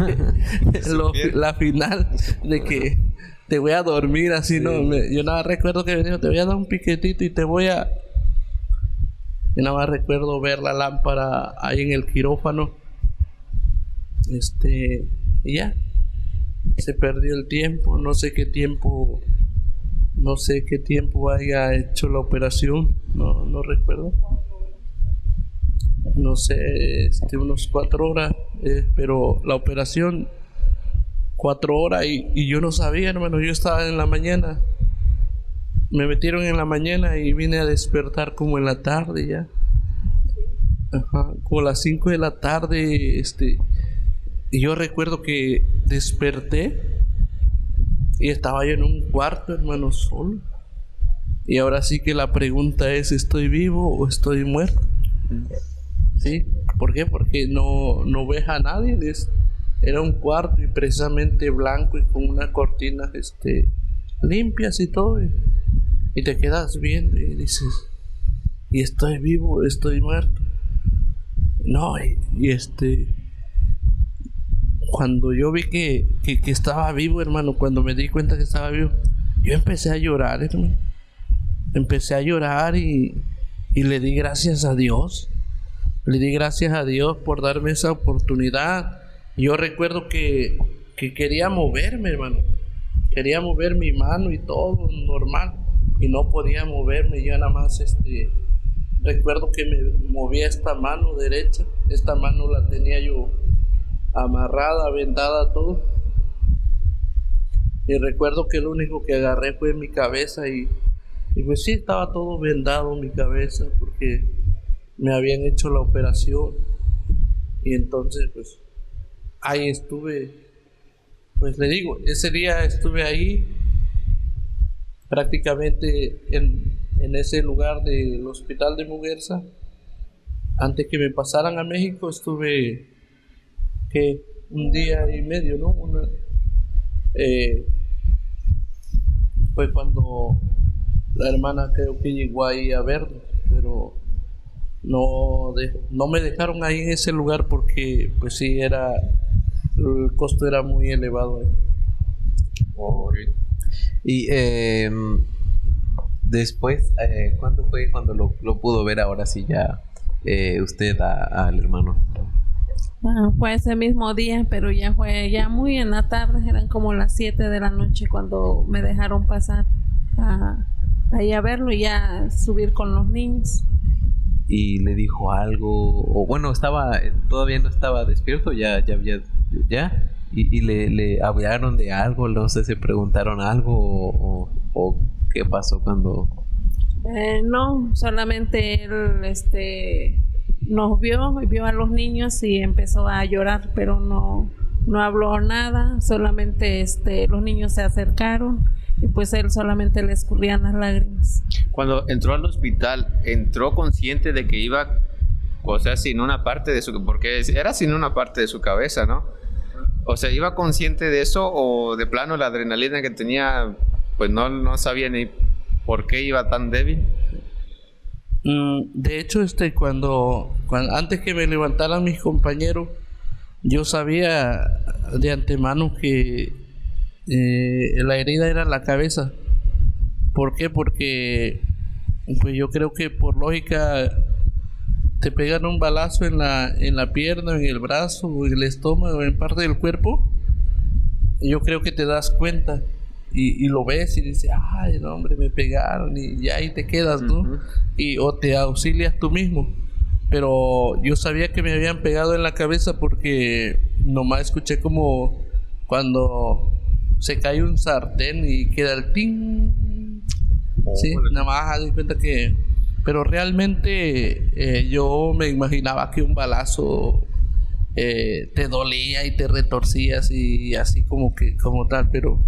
la final de que te voy a dormir así, sí. No, yo nada más recuerdo que me dijo: te voy a dar un piquetito y yo nada más recuerdo ver la lámpara ahí en el quirófano. Y ya se perdió el tiempo. No sé qué tiempo haya hecho la operación, no recuerdo. No sé, unos 4 horas, pero la operación 4 horas y yo no sabía, hermano. Yo estaba en la mañana, me metieron en la mañana y vine a despertar como en la tarde ya. Ajá, como las 5 de la tarde, y yo recuerdo que desperté y estaba yo en un cuarto, hermano, solo. Y ahora sí que la pregunta es: ¿estoy vivo o estoy muerto? ¿Sí? ¿Por qué? Porque no ves a nadie. Era un cuarto y precisamente blanco y con unas cortinas limpias y todo. Y te quedas viendo y dices: ¿y estoy vivo o estoy muerto? No, cuando yo vi que estaba vivo, hermano, cuando me di cuenta que estaba vivo, yo empecé a llorar, hermano. Empecé a llorar y le di gracias a Dios. Le di gracias a Dios por darme esa oportunidad. Yo recuerdo que quería moverme, hermano. Quería mover mi mano y todo normal. Y no podía moverme. Yo nada más recuerdo que me movía esta mano derecha. Esta mano la tenía yo amarrada, vendada, todo. Y recuerdo que lo único que agarré fue mi cabeza y pues sí, estaba todo vendado mi cabeza porque me habían hecho la operación. Y entonces pues ahí estuve, pues le digo, ese día estuve ahí prácticamente en ese lugar del hospital de Muguerza. Antes que me pasaran a México estuve un día y medio, ¿no? Fue cuando la hermana creo que llegó ahí a verlo, pero no me dejaron ahí en ese lugar porque pues sí, el costo era muy elevado ahí. Y después, ¿cuándo fue cuando lo pudo ver ahora sí ya usted al hermano? Fue ese mismo día, pero ya fue ya muy en la tarde, eran como las 7 de la noche cuando me dejaron pasar ahí a verlo y ya subir con los niños. ¿Y le dijo algo? O bueno, todavía no estaba despierto, ya había, y le hablaron de algo, no sé, se preguntaron algo o qué pasó cuando... No, solamente él nos vio a los niños y empezó a llorar, pero no habló nada, solamente los niños se acercaron y pues él solamente le escurrían las lágrimas. Cuando entró al hospital, ¿entró consciente de que iba, o sea, sin una parte de su... porque era sin una parte de su cabeza, ¿no? O sea, ¿iba consciente de eso o de plano la adrenalina que tenía, pues no sabía ni por qué iba tan débil? De hecho, cuando antes que me levantaran mis compañeros, yo sabía de antemano que la herida era la cabeza. ¿Por qué? Porque pues yo creo que por lógica te pegan un balazo en la pierna, en el brazo, en el estómago, en parte del cuerpo. Yo creo que te das cuenta y lo ves y dices, ay, no, hombre, me pegaron, y ya ahí te quedas, ¿no? Uh-huh. O te auxilias tú mismo. Pero yo sabía que me habían pegado en la cabeza porque nomás escuché como cuando se cae un sartén y queda el ting. Sí, nada más haz de cuenta que... Pero realmente yo me imaginaba que un balazo te dolía y te retorcías y así como tal, pero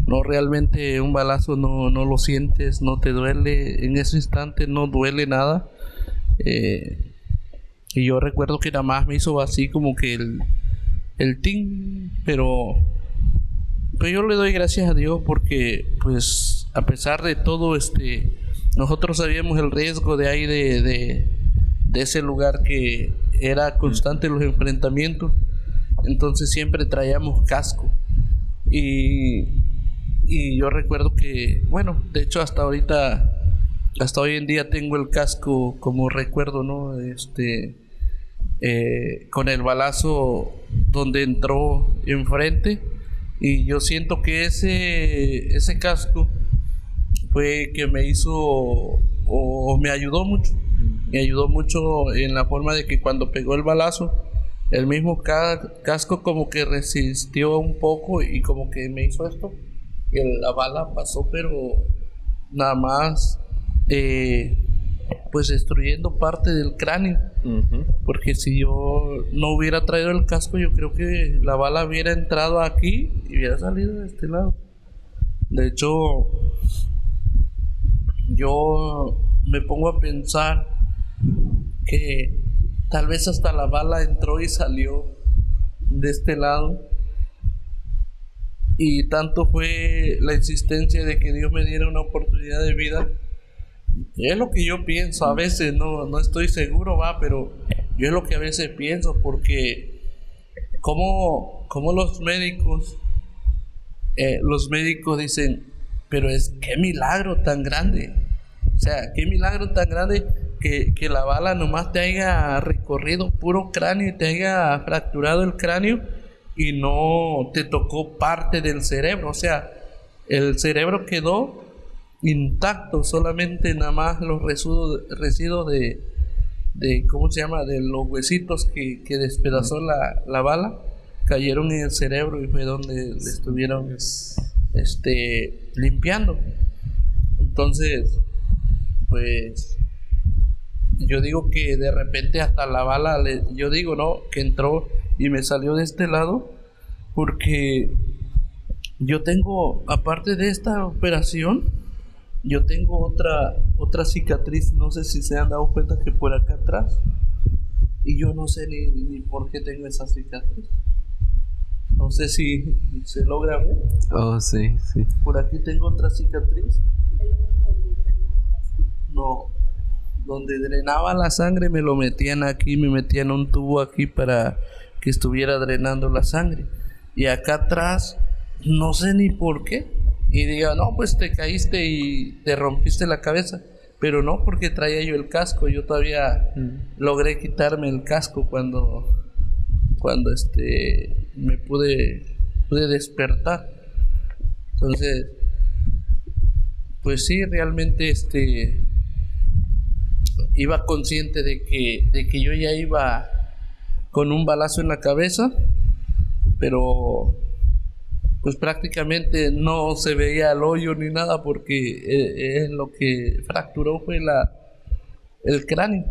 no, realmente un balazo no lo sientes, no te duele, en ese instante no duele nada. Y yo recuerdo que nada más me hizo así como que el ting, pero yo le doy gracias a Dios porque pues a pesar de todo nosotros sabíamos el riesgo de ahí de ese lugar, que era constante los enfrentamientos, entonces siempre traíamos casco y yo recuerdo que, bueno, de hecho hasta hoy en día tengo el casco como recuerdo, ¿no? Con el balazo donde entró enfrente, y yo siento que ese casco fue que me hizo o me ayudó mucho en la forma de que cuando pegó el balazo, el mismo casco como que resistió un poco y como que me hizo esto, y la bala pasó, pero nada más pues destruyendo parte del cráneo. Uh-huh. Porque si yo no hubiera traído el casco, yo creo que la bala hubiera entrado aquí y hubiera salido de este lado. De hecho, yo me pongo a pensar que tal vez hasta la bala entró y salió de este lado, y tanto fue la insistencia de que Dios me diera una oportunidad de vida. Es lo que yo pienso, a veces no estoy seguro, pero yo es lo que a veces pienso, porque como los médicos dicen, pero qué milagro tan grande, o sea, qué milagro tan grande que la bala nomás te haya recorrido puro cráneo y te haya fracturado el cráneo y no te tocó parte del cerebro, o sea, el cerebro quedó intacto, solamente nada más los residuos de ¿cómo se llama? De los huesitos que despedazó la bala, cayeron en el cerebro y fue donde le estuvieron limpiando. Entonces, pues yo digo que de repente hasta la bala, yo digo, no, que entró y me salió de este lado, porque yo tengo, aparte de esta operación, yo tengo otra cicatriz, no sé si se han dado cuenta que por acá atrás, y yo no sé ni por qué tengo esa cicatriz. No sé si se logra ver. Oh, sí. Por aquí tengo otra cicatriz. No, donde drenaba la sangre me lo metían aquí, me metían un tubo aquí para que estuviera drenando la sangre. Y acá atrás, no sé ni por qué. Y diga, no, pues te caíste y te rompiste la cabeza. Pero no, porque traía yo el casco. Yo todavía logré quitarme el casco cuando me pude despertar. Entonces, pues sí, realmente iba consciente de que yo ya iba con un balazo en la cabeza, pero pues prácticamente no se veía el hoyo ni nada porque lo que fracturó fue el cráneo.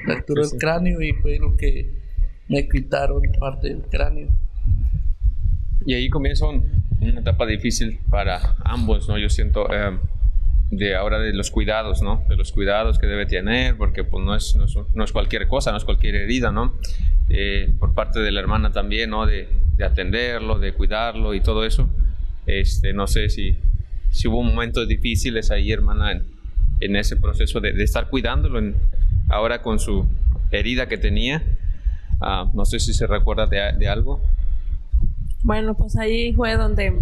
Fracturó el cráneo y fue lo que me quitaron parte del cráneo. Y ahí comienza una etapa difícil para ambos, ¿no? Yo siento de los cuidados, ¿no? De los cuidados que debe tener, porque pues no es cualquier cosa, no es cualquier herida, ¿no? Por parte de la hermana también, ¿no? De atenderlo, de cuidarlo y todo eso. No sé si hubo momentos difíciles ahí, hermana, en ese proceso de estar cuidándolo, ahora con su herida que tenía. No sé si se recuerda de algo. Bueno, pues ahí fue donde,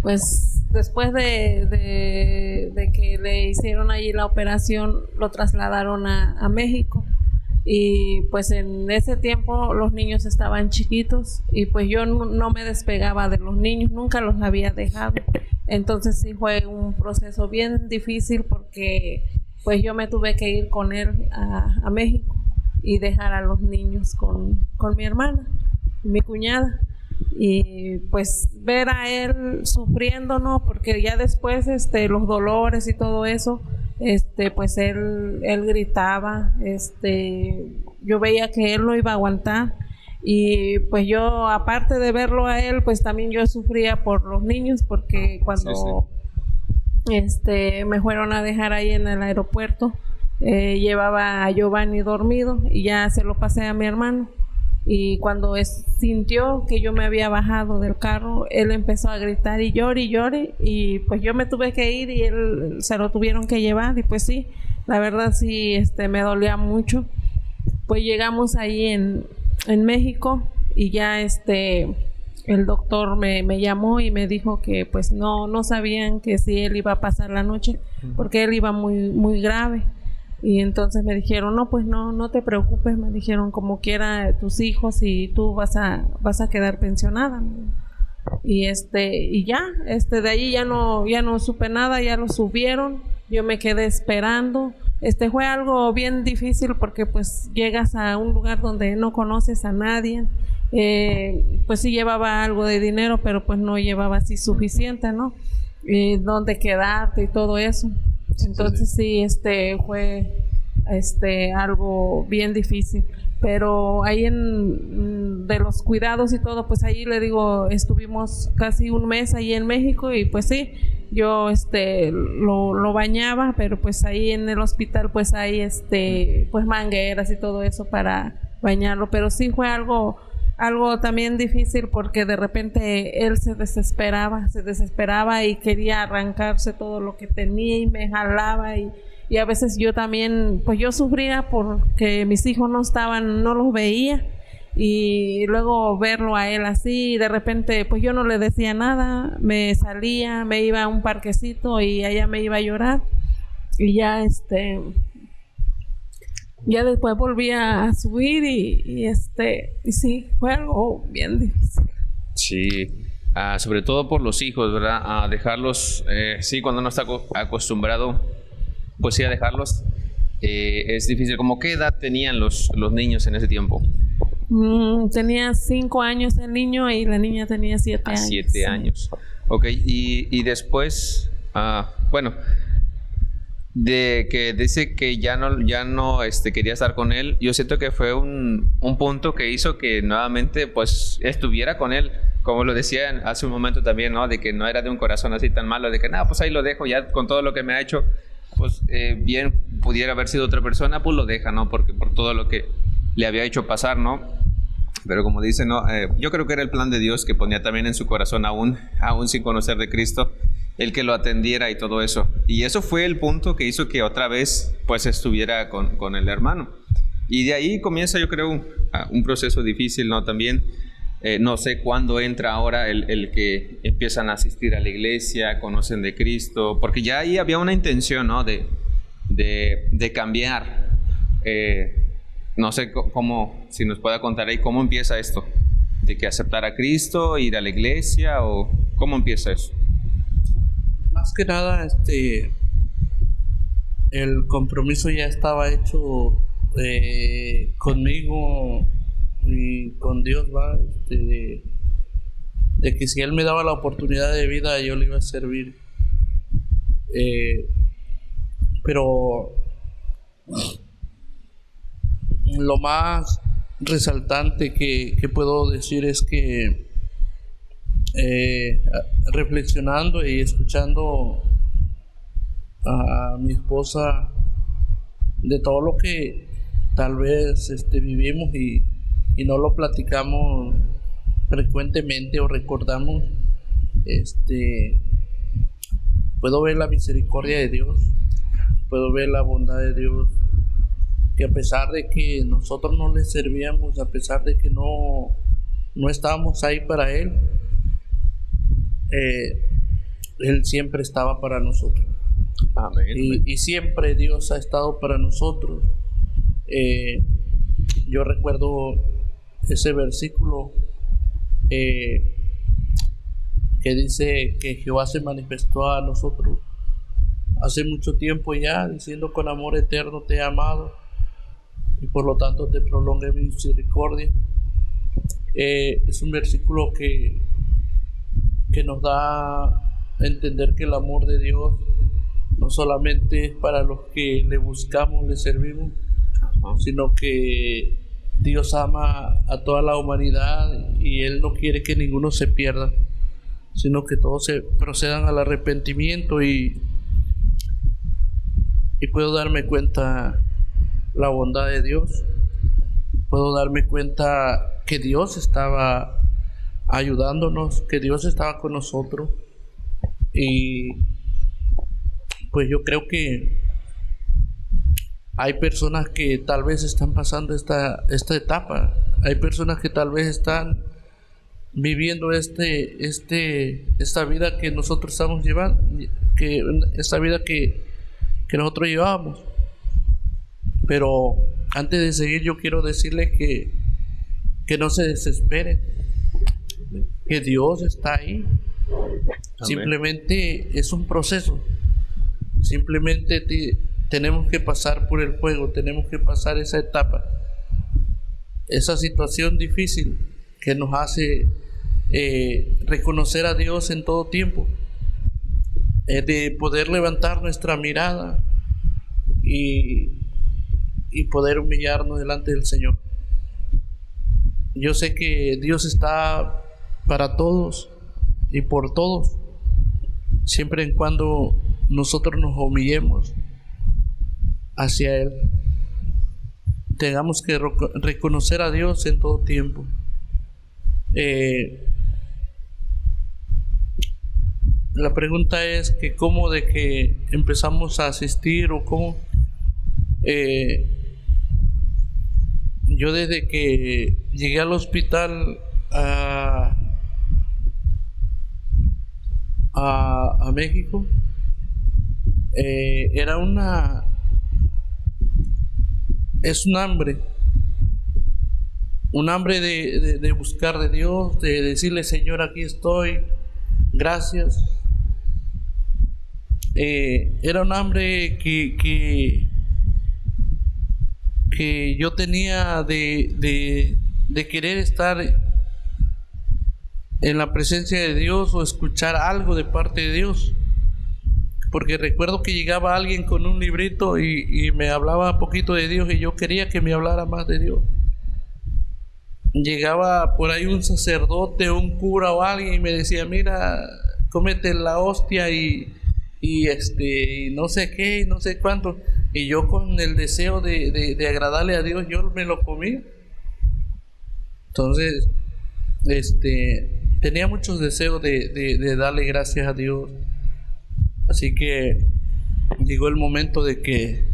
pues después de que le hicieron allí la operación, lo trasladaron a México. Y pues en ese tiempo los niños estaban chiquitos y pues yo no me despegaba de los niños, nunca los había dejado. Entonces sí fue un proceso bien difícil porque pues yo me tuve que ir con él a México y dejar a los niños con mi hermana, mi cuñada. Y pues ver a él sufriendo, ¿no? Porque ya después los dolores y todo eso, pues él gritaba, yo veía que él no iba a aguantar y pues yo, aparte de verlo a él, pues también yo sufría por los niños porque cuando me fueron a dejar ahí en el aeropuerto, llevaba a Giovanni dormido y ya se lo pasé a mi hermano. Y cuando sintió que yo me había bajado del carro, él empezó a gritar y llore, y pues yo me tuve que ir y él se lo tuvieron que llevar. Y pues sí, la verdad sí, me dolía mucho. Pues llegamos ahí en México y ya el doctor me llamó y me dijo que pues no sabían que si él iba a pasar la noche, porque él iba muy, muy grave. Y entonces me dijeron, no, pues no te preocupes, me dijeron, como quiera tus hijos y tú vas a quedar pensionada. Y y ya, de ahí ya no supe nada, ya lo subieron, yo me quedé esperando. Fue algo bien difícil porque pues llegas a un lugar donde no conoces a nadie. Pues sí llevaba algo de dinero, pero pues no llevaba así suficiente, ¿no? Dónde quedarte y todo eso. Entonces sí, fue algo bien difícil, pero ahí de los cuidados y todo, pues ahí le digo, estuvimos casi un mes ahí en México y pues sí, yo lo bañaba, pero pues ahí en el hospital pues hay pues mangueras y todo eso para bañarlo, pero sí fue algo también difícil porque de repente él se desesperaba y quería arrancarse todo lo que tenía y me jalaba y a veces yo también, pues yo sufría porque mis hijos no los veía y luego verlo a él así y de repente pues yo no le decía nada, me salía, me iba a un parquecito y allá me iba a llorar y ya ya después volví a subir y sí, fue algo bien difícil. Sí, sobre todo por los hijos, ¿verdad? A dejarlos, sí, cuando uno está acostumbrado, pues sí, a dejarlos, es difícil. ¿Cómo qué edad tenían los niños en ese tiempo? Tenía 5 años el niño y la niña tenía 7 años. 7 años. Ok, y después, bueno, de que dice que ya no quería estar con él, yo siento que fue un punto que hizo que nuevamente pues estuviera con él, como lo decía hace un momento también, ¿no? De que no era de un corazón así tan malo, de que nada, pues ahí lo dejo, ya con todo lo que me ha hecho, pues bien pudiera haber sido otra persona, pues lo deja, ¿no? Porque por todo lo que le había hecho pasar, ¿no? Pero como dice, ¿no? Yo creo que era el plan de Dios que ponía también en su corazón aún sin conocer de Cristo, el que lo atendiera y todo eso. Y eso fue el punto que hizo que otra vez pues estuviera con el hermano. Y de ahí comienza, yo creo, un proceso difícil, ¿no? También, no sé cuándo entra ahora el que empiezan a asistir a la iglesia, conocen de Cristo, porque ya ahí había una intención, ¿no? De cambiar. No sé cómo, si nos pueda contar ahí cómo empieza esto, de que aceptar a Cristo, ir a la iglesia, o cómo empieza eso. Más que nada, el compromiso ya estaba hecho conmigo y con Dios, ¿va? de que si Él me daba la oportunidad de vida, yo le iba a servir. Pero lo más resaltante que puedo decir es que reflexionando y escuchando a mi esposa de todo lo que tal vez vivimos y no lo platicamos frecuentemente o recordamos, puedo ver la misericordia de Dios, puedo ver la bondad de Dios, que a pesar de que nosotros no le servíamos, a pesar de que no estábamos ahí para Él, Él siempre estaba para nosotros. Amén. Y siempre Dios ha estado para nosotros. Yo recuerdo ese versículo que dice que Jehová se manifestó a nosotros hace mucho tiempo ya, diciendo: con amor eterno te he amado y por lo tanto te prolongue mi misericordia. Es un versículo que nos da a entender que el amor de Dios no solamente es para los que le buscamos, le servimos, sino que Dios ama a toda la humanidad y Él no quiere que ninguno se pierda, sino que todos se procedan al arrepentimiento. Y puedo darme cuenta la bondad de Dios, puedo darme cuenta que Dios estaba ayudándonos, que Dios estaba con nosotros. Y pues yo creo que hay personas que tal vez están pasando esta etapa, hay personas que tal vez están viviendo esta vida que nosotros estamos llevando, esta vida que nosotros llevamos. Pero antes de seguir, yo quiero decirles que no se desesperen, que Dios está ahí. Amén. Simplemente es un proceso, simplemente tenemos que pasar por el fuego, tenemos que pasar esa etapa, esa situación difícil que nos hace reconocer a Dios en todo tiempo, de poder levantar nuestra mirada y poder humillarnos delante del Señor. Yo sé que Dios está para todos y por todos, siempre en cuando nosotros nos humillemos hacia Él. Tengamos que reconocer a Dios en todo tiempo. La pregunta es que cómo de que empezamos a asistir o cómo. Yo desde que llegué al hospital a México, era es un hambre de buscar de Dios, de decirle: Señor, aquí estoy, gracias. Era un hambre que yo tenía de querer estar en la presencia de Dios o escuchar algo de parte de Dios, porque recuerdo que llegaba alguien con un librito y me hablaba poquito de Dios y yo quería que me hablara más de Dios. Llegaba por ahí un sacerdote, un cura o alguien y me decía: mira, cómete la hostia y no sé qué y no sé cuánto, y yo con el deseo de agradarle a Dios, yo me lo comí. Entonces tenía muchos deseos de darle gracias a Dios. Así que llegó el momento de que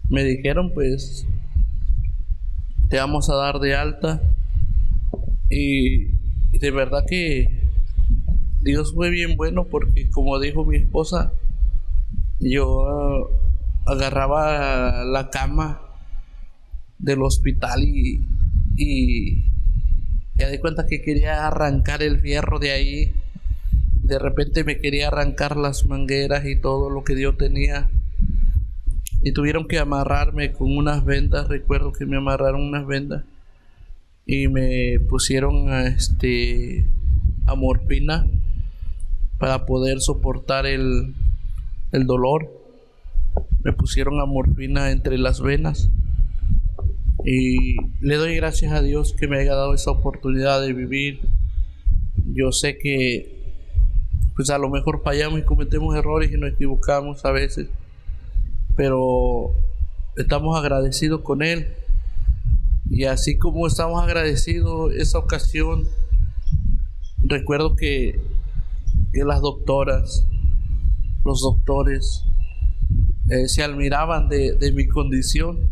me dijeron: pues te vamos a dar de alta. Y de verdad que Dios fue bien bueno, porque como dijo mi esposa, yo agarraba la cama del hospital y me di cuenta que quería arrancar el fierro de ahí. De repente me quería arrancar las mangueras y todo lo que Dios tenía, y tuvieron que amarrarme con unas vendas. Recuerdo que me amarraron unas vendas y me pusieron a morfina para poder soportar el dolor. Me pusieron a morfina entre las venas y le doy gracias a Dios que me haya dado esa oportunidad de vivir. Yo sé que pues a lo mejor fallamos y cometemos errores y nos equivocamos a veces, pero estamos agradecidos con Él. Y así como estamos agradecidos esa ocasión, recuerdo que las doctoras, los doctores se admiraban de mi condición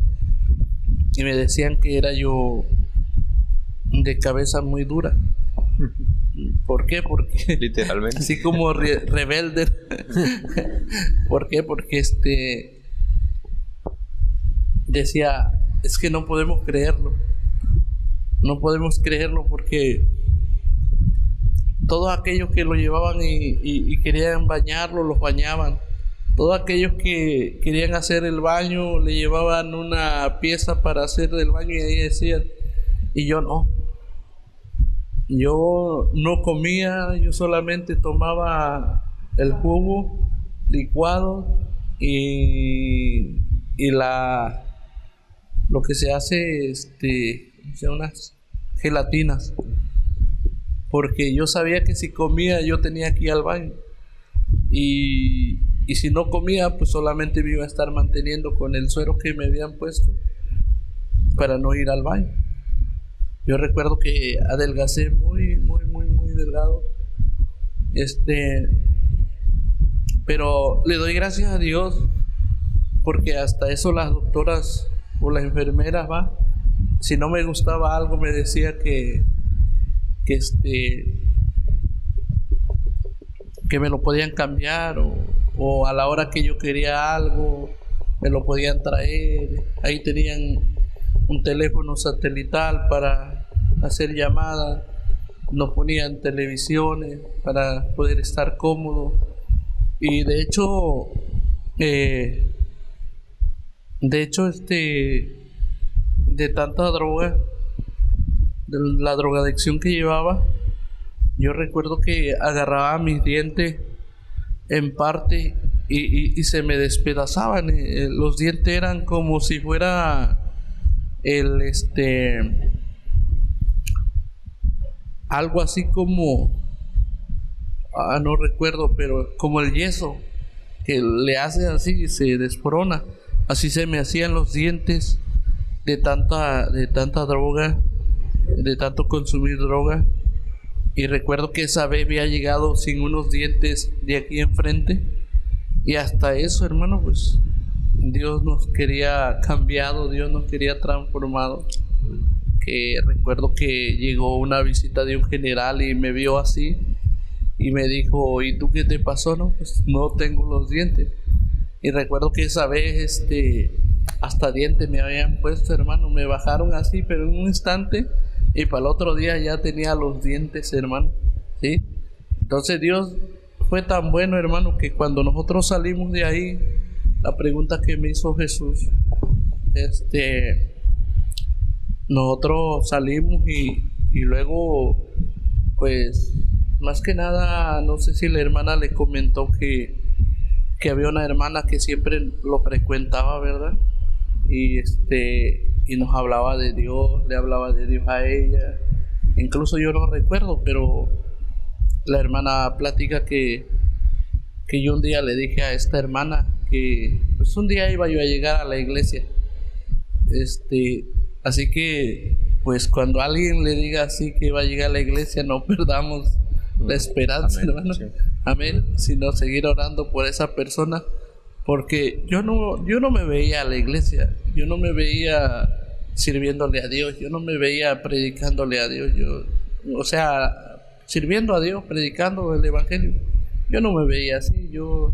y me decían que era yo de cabeza muy dura. ¿Por qué? Porque Literalmente. así como rebelde. ¿Por qué? Porque decía, es que no podemos creerlo. No podemos creerlo porque todos aquellos que lo llevaban y querían bañarlo, los bañaban. Todos aquellos que querían hacer el baño, le llevaban una pieza para hacer el baño y ahí decían, y yo no. Yo no comía, yo solamente tomaba el jugo licuado y lo que se hace, unas gelatinas, porque yo sabía que si comía yo tenía que ir al baño y si no comía pues solamente me iba a estar manteniendo con el suero que me habían puesto para no ir al baño. Yo recuerdo que adelgacé muy delgado. Pero le doy gracias a Dios porque hasta eso las doctoras o las enfermeras, si no me gustaba algo me decía que me lo podían cambiar o a la hora que yo quería algo me lo podían traer. Ahí tenían un teléfono satelital para hacer llamadas, nos ponían televisiones para poder estar cómodo. Y de hecho de tanta droga, de la drogadicción que llevaba, yo recuerdo que agarraba mis dientes en parte y se me despedazaban. Los dientes eran como si fuera algo así como no recuerdo, pero como el yeso que le hace así y se desmorona. Así se me hacían los dientes de tanta droga, de tanto consumir droga. Y recuerdo que esa vez había llegado sin unos dientes de aquí enfrente. Y hasta eso, hermano, pues Dios nos quería cambiado, Dios nos quería transformado. Que recuerdo que llegó una visita de un general y me vio así y me dijo, ¿y tú qué te pasó? No, pues no tengo los dientes. Y recuerdo que esa vez hasta dientes me habían puesto, hermano, me bajaron así, pero en un instante, y para el otro día ya tenía los dientes, hermano, ¿sí? Entonces Dios fue tan bueno, hermano, que cuando nosotros salimos de ahí, la pregunta que me hizo Jesús, nosotros salimos y luego, pues, más que nada, no sé si la hermana le comentó que había una hermana que siempre lo frecuentaba, ¿verdad? Y nos hablaba de Dios, le hablaba de Dios a ella. Incluso yo no recuerdo, pero la hermana platica que yo un día le dije a esta hermana que pues un día iba yo a llegar a la iglesia. Así que pues cuando alguien le diga así que va a llegar a la iglesia, no perdamos la esperanza, amén, hermano. Sí. Amén, sino seguir orando por esa persona, porque yo no me veía a la iglesia, yo no me veía sirviéndole a Dios, yo no me veía predicándole a Dios, sirviendo a Dios, predicando el evangelio. Yo no me veía así, yo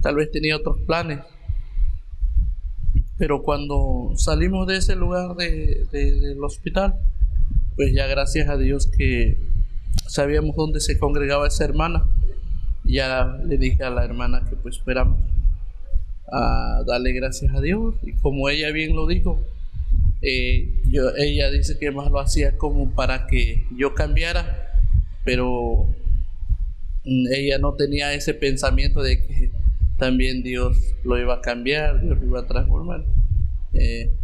tal vez tenía otros planes. Pero cuando salimos de ese lugar del hospital, pues ya gracias a Dios que sabíamos dónde se congregaba esa hermana. Ya le dije a la hermana que pues fuéramos a darle gracias a Dios. Y como ella bien lo dijo, ella dice que más lo hacía como para que yo cambiara, pero ella no tenía ese pensamiento de que también Dios lo iba a cambiar, Dios lo iba a transformar.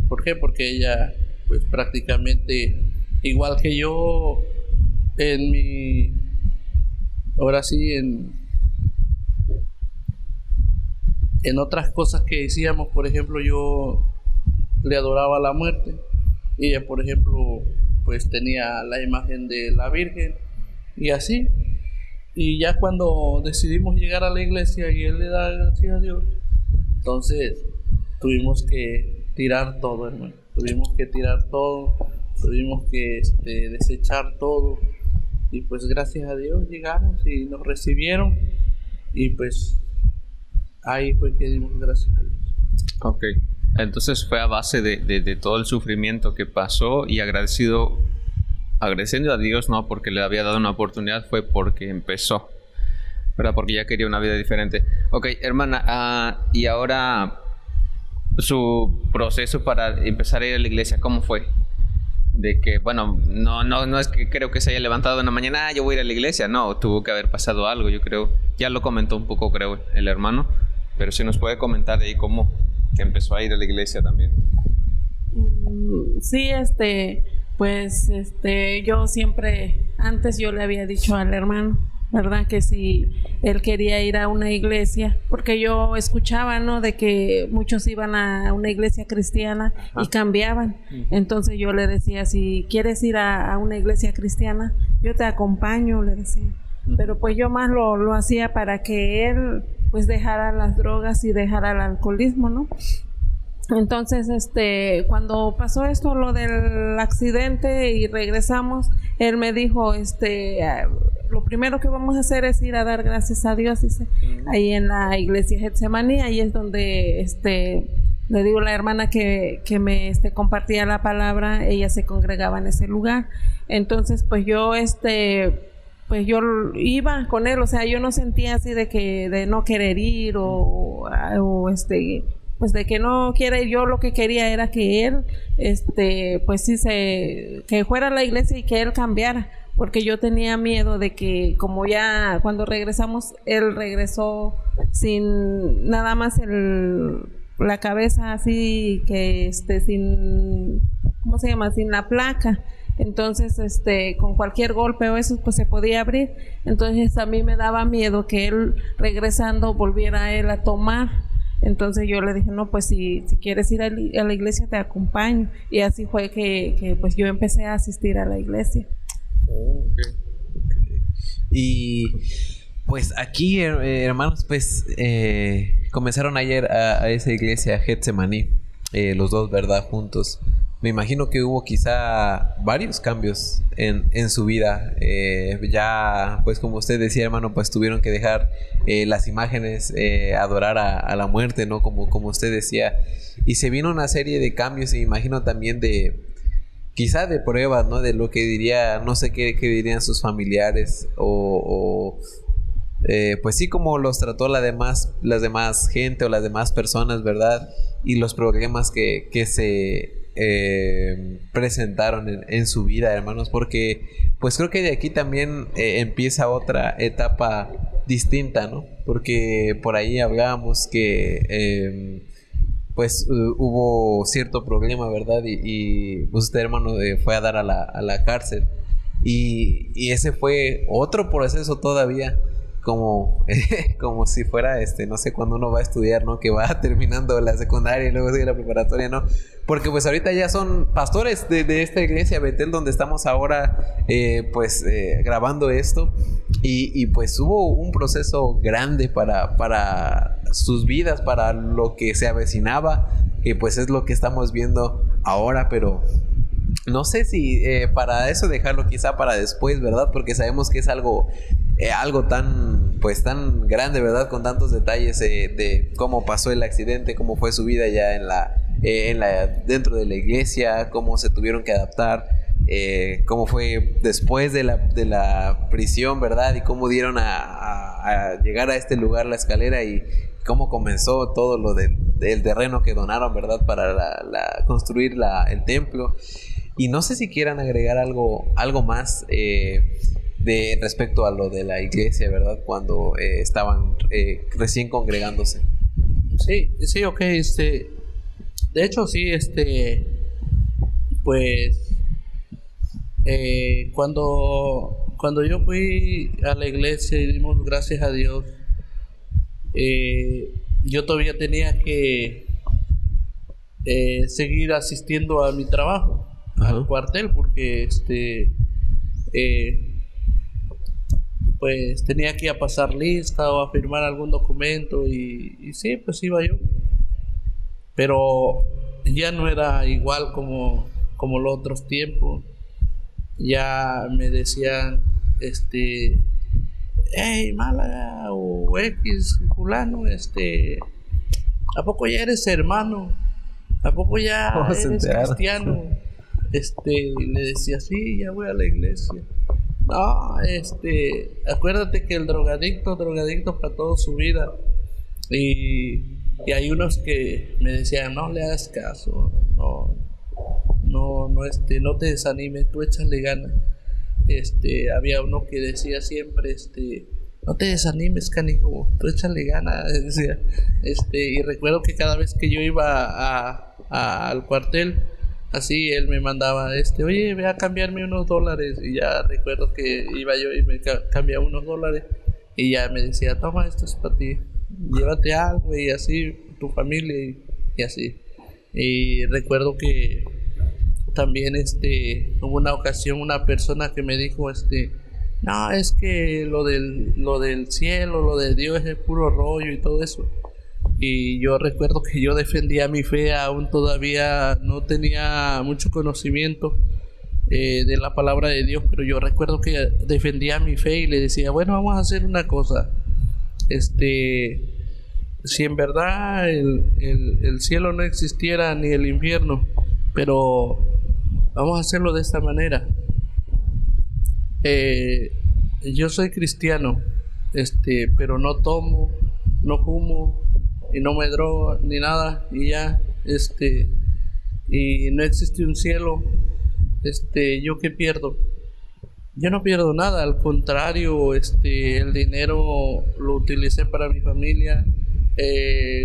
¿Por qué? Porque ella, pues prácticamente, igual que yo, ahora sí, en otras cosas que decíamos, por ejemplo, yo le adoraba la muerte. Y ella, por ejemplo, pues tenía la imagen de la Virgen y así. Y ya cuando decidimos llegar a la iglesia y él le da gracias a Dios, entonces tuvimos que tirar todo, hermano. Tuvimos que tirar todo, tuvimos que desechar todo. Y pues gracias a Dios llegamos y nos recibieron. Y pues ahí fue que dimos gracias a Dios. Ok, entonces fue a base de todo el sufrimiento que pasó y agradeciendo a Dios, no porque le había dado una oportunidad, fue porque empezó, ¿verdad? Porque ya quería una vida diferente. Ok, hermana, y ahora su proceso para empezar a ir a la iglesia, ¿cómo fue? De que, bueno, no es que creo que se haya levantado en la mañana, yo voy a ir a la iglesia. No, tuvo que haber pasado algo, yo creo. Ya lo comentó un poco, creo, el hermano. Pero si nos puede comentar de ahí cómo que empezó a ir a la iglesia también. Sí, pues, yo siempre, antes yo le había dicho al hermano, ¿verdad? Que si él quería ir a una iglesia, porque yo escuchaba, ¿no? De que muchos iban a una iglesia cristiana y cambiaban. Entonces yo le decía, si quieres ir a una iglesia cristiana, yo te acompaño, le decía. Pero pues yo más lo hacía para que él pues dejara las drogas y dejara el alcoholismo, ¿no? Entonces, cuando pasó esto, lo del accidente y regresamos, él me dijo, lo primero que vamos a hacer es ir a dar gracias a Dios, dice, ahí en la iglesia Getsemaní, ahí es donde, le digo a la hermana que me compartía la palabra, ella se congregaba en ese lugar. Entonces, pues yo, pues yo iba con él, o sea, yo no sentía así de no querer ir pues de que no quiera ir. Yo lo que quería era que él, pues sí, que fuera a la iglesia y que él cambiara, porque yo tenía miedo de que, como ya cuando regresamos, él regresó sin nada más la cabeza así, que sin, ¿cómo se llama? Sin la placa. Entonces, con cualquier golpe o eso, pues se podía abrir. Entonces a mí me daba miedo que él regresando volviera a él a tomar. Entonces yo le dije, no, pues si quieres ir a la iglesia te acompaño. Y así fue que pues yo empecé a asistir a la iglesia. Okay. Y pues aquí, hermanos, pues comenzaron ayer a esa iglesia Getsemaní, los dos, ¿verdad? Juntos. Me imagino que hubo quizá varios cambios en su vida. Ya, pues como usted decía, hermano, pues tuvieron que dejar las imágenes, adorar a la muerte, ¿no? Como usted decía. Y se vino una serie de cambios, y me imagino también quizá de pruebas, ¿no? De lo que diría, no sé qué dirían sus familiares pues sí, como los trató las demás gente o las demás personas, ¿verdad? Y los problemas que se presentaron en su vida, hermanos, porque pues creo que de aquí también empieza otra etapa distinta, ¿no? Porque por ahí hablábamos que pues hubo cierto problema, ¿verdad? Y pues usted, hermano, fue a dar a la cárcel, y ese fue otro proceso todavía, como si fuera no sé, cuando uno va a estudiar, ¿no? Que va terminando la secundaria y luego sigue la preparatoria, ¿no? Porque pues ahorita ya son pastores de esta iglesia Betel donde estamos ahora grabando esto, y pues hubo un proceso grande para sus vidas, para lo que se avecinaba, que pues es lo que estamos viendo ahora. Pero no sé si para eso dejarlo quizá para después, ¿verdad? Porque sabemos que es algo tan grande, ¿verdad? Con tantos detalles de cómo pasó el accidente, cómo fue su vida ya dentro de la iglesia, cómo se tuvieron que adaptar, cómo fue después de la prisión, ¿verdad? Y cómo dieron a llegar a este lugar, la escalera, y cómo comenzó todo lo del terreno que donaron, ¿verdad? Para construir el templo. Y no sé si quieran agregar algo más. de respecto a lo de la iglesia, ¿verdad? Cuando estaban recién congregándose. Sí, ok, de hecho sí, pues, cuando yo fui a la iglesia y dimos gracias a Dios, yo todavía tenía que seguir asistiendo a mi trabajo, al cuartel, porque pues tenía que ir a pasar lista o a firmar algún documento y sí, pues iba yo, pero ya no era igual como los otros tiempos. Ya me decían, hey, Málaga o X fulano, ¿a poco ya eres hermano? ¿A poco ya Vamos a eres enterar. cristiano? Y le decía, sí, ya voy a la iglesia. No, acuérdate que el drogadicto para toda su vida. Y hay unos que me decían, no le hagas caso, no te desanimes, tú échale ganas. Había uno que decía siempre, no te desanimes, canijo, tú échale ganas, decía. Y recuerdo que cada vez que yo iba al cuartel, así él me mandaba, oye, ve a cambiarme unos dólares. Y ya recuerdo que iba yo y me cambiaba unos dólares. Y ya me decía, toma, esto es para ti, llévate algo y así, tu familia y así. Y recuerdo que también hubo una ocasión una persona que me dijo, no, es que lo del cielo, lo de Dios es puro rollo y todo eso. Y yo recuerdo que yo defendía mi fe, aún todavía no tenía mucho conocimiento de la palabra de Dios, pero yo recuerdo que defendía mi fe y le decía, bueno, vamos a hacer una cosa, si en verdad el cielo no existiera ni el infierno, pero vamos a hacerlo de esta manera. Yo soy cristiano, pero no tomo, no fumo y no me drogo ni nada, y ya, y no existe un cielo. ¿Yo qué pierdo? Yo no pierdo nada, al contrario, el dinero lo utilicé para mi familia,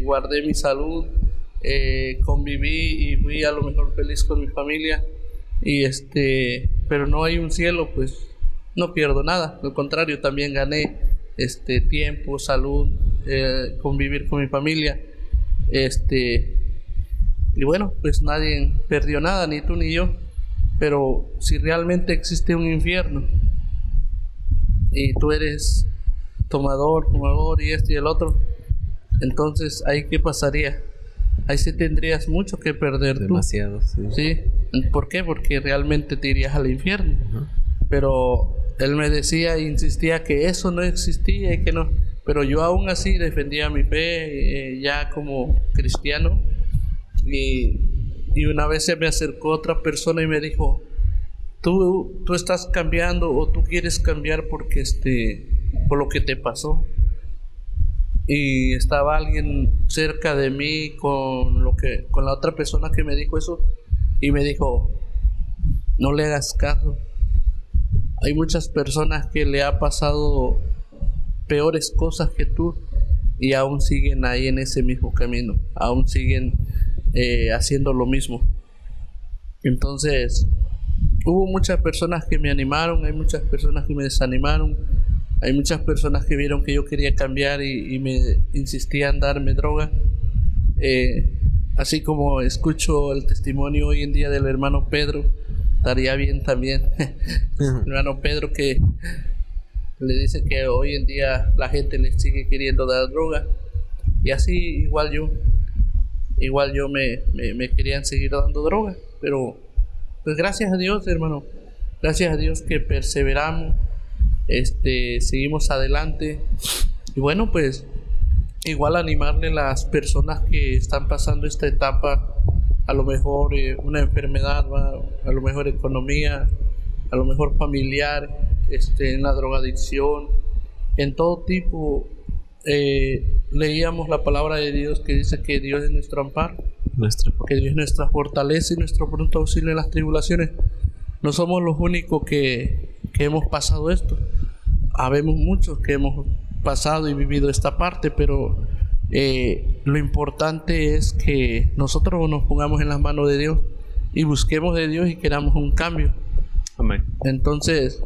guardé mi salud, conviví y fui a lo mejor feliz con mi familia, y pero no hay un cielo, pues no pierdo nada, al contrario, también gané tiempo, salud, convivir con mi familia, y bueno, pues nadie perdió nada, ni tú ni yo. Pero si realmente existe un infierno y tú eres tomador y y el otro, entonces ahí ¿qué pasaría? Ahí sí tendrías mucho que perder. Demasiado, tú. Sí. ¿Por qué? Porque realmente te irías al infierno. Uh-huh. Pero él me decía e insistía que eso no existía y que no. Pero yo aún así defendía mi fe ya como cristiano. Y una vez se me acercó otra persona y me dijo, tú estás cambiando o tú quieres cambiar porque por lo que te pasó. Y estaba alguien cerca de mí con la otra persona que me dijo eso, y me dijo, no le hagas caso. Hay muchas personas que le ha pasado peores cosas que tú y aún siguen ahí en ese mismo camino, aún siguen haciendo lo mismo. Entonces hubo muchas personas que me animaron, hay muchas personas que me desanimaron, hay muchas personas que vieron que yo quería cambiar y me insistían en darme droga, así como escucho el testimonio hoy en día del hermano Pedro. Estaría bien también el hermano Pedro, que le dice que hoy en día la gente le sigue queriendo dar droga, y así igual yo me querían seguir dando droga, pero pues gracias a Dios, hermano, gracias a Dios que perseveramos, seguimos adelante. Y bueno, pues igual animarle a las personas que están pasando esta etapa, a lo mejor una enfermedad, a lo mejor economía, a lo mejor familiar, en la drogadicción, en todo tipo. Leíamos la palabra de Dios que dice que Dios es nuestro amparo, que Dios es nuestra fortaleza y nuestro pronto auxilio en las tribulaciones. No somos los únicos que que hemos pasado esto. Habemos muchos que hemos pasado y vivido esta parte, pero lo importante es que nosotros nos pongamos en las manos de Dios y busquemos de Dios y queramos un cambio. Amén. Entonces,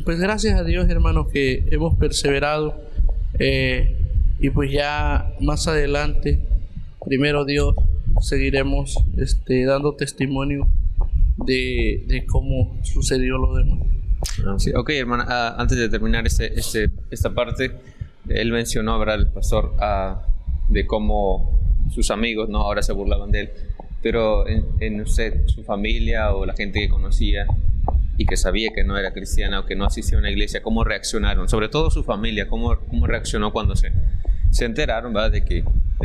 pues gracias a Dios, hermanos, que hemos perseverado, y pues ya más adelante, primero Dios, seguiremos dando testimonio de cómo sucedió lo demás. Sí, ok, hermano, antes de terminar esta parte, él mencionó, ¿verdad?, el pastor, de cómo sus amigos, ¿no?, ahora se burlaban de él, pero en usted, su familia o la gente que conocía y que sabía que no era cristiana o que no asistía a una iglesia, ¿cómo reaccionaron? Sobre todo su familia, ¿cómo reaccionó cuando se enteraron, ¿verdad?, de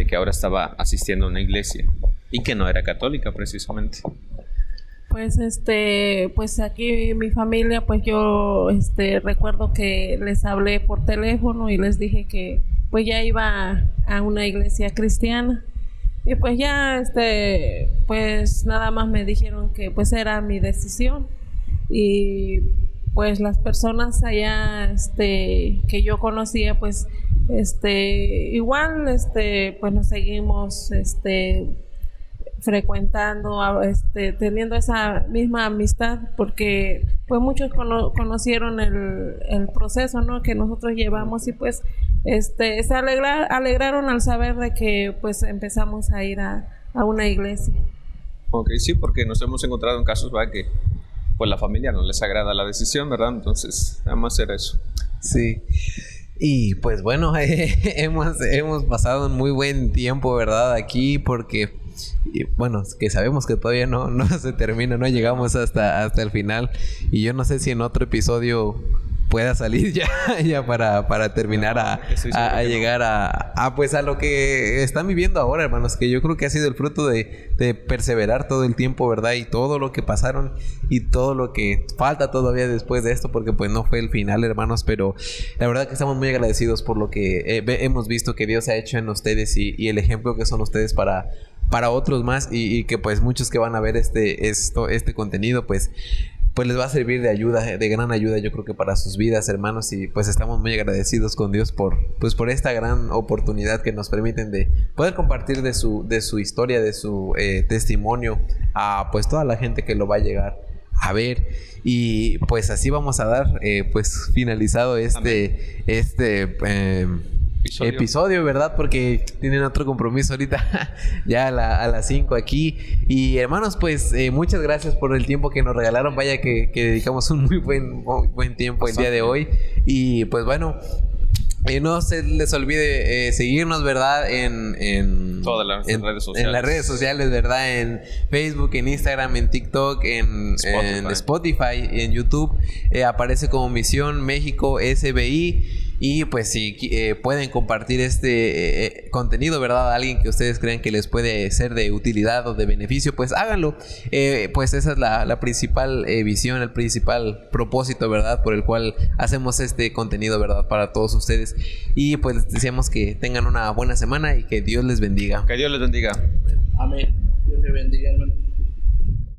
que ahora estaba asistiendo a una iglesia y que no era católica precisamente? Pues pues aquí mi familia, pues yo recuerdo que les hablé por teléfono y les dije que pues ya iba a una iglesia cristiana, y pues ya pues nada más me dijeron que pues era mi decisión, y pues las personas allá que yo conocía, pues igual pues nos seguimos frecuentando, teniendo esa misma amistad, porque pues muchos conocieron el proceso, ¿no?, que nosotros llevamos, y pues se alegraron al saber de que pues empezamos a ir a una iglesia. Ok, sí, porque nos hemos encontrado en casos, ¿verdad?, que pues la familia no les agrada la decisión, ¿verdad? Entonces vamos a hacer eso. Sí. Y pues bueno, hemos pasado un muy buen tiempo, ¿verdad?, aquí, porque bueno, que sabemos que todavía no se termina, no llegamos hasta el final, y yo no sé si en otro episodio pueda salir ya para terminar a llegar a pues a lo que están viviendo ahora, hermanos, que yo creo que ha sido el fruto de perseverar todo el tiempo, ¿verdad? Y todo lo que pasaron y todo lo que falta todavía después de esto, porque pues no fue el final, hermanos, pero la verdad que estamos muy agradecidos por lo que hemos visto que Dios ha hecho en ustedes, y el ejemplo que son ustedes para otros más, y que pues muchos que van a ver este contenido pues les va a servir de ayuda, de gran ayuda, yo creo que para sus vidas, hermanos, y pues estamos muy agradecidos con Dios por esta gran oportunidad que nos permiten de poder compartir de su historia, de su testimonio a pues toda la gente que lo va a llegar a ver. Y pues así vamos a dar pues finalizado episodio, ¿verdad? Porque tienen otro compromiso ahorita ya a las 5 aquí. Y hermanos, pues muchas gracias por el tiempo que nos regalaron. Vaya que dedicamos un muy buen tiempo el día de hoy. Y pues bueno, no se les olvide seguirnos, ¿verdad? En todas las redes sociales. En las redes sociales, ¿verdad? En Facebook, en Instagram, en TikTok, en Spotify, en YouTube. Aparece como Misión México SBI. Y pues si pueden compartir este contenido, ¿verdad?, a alguien que ustedes crean que les puede ser de utilidad o de beneficio, pues háganlo. Pues esa es la principal visión, el principal propósito, ¿verdad?, por el cual hacemos este contenido, ¿verdad?, para todos ustedes. Y pues les deseamos que tengan una buena semana y que Dios les bendiga. Que Dios les bendiga. Amén. Dios les bendiga, hermano.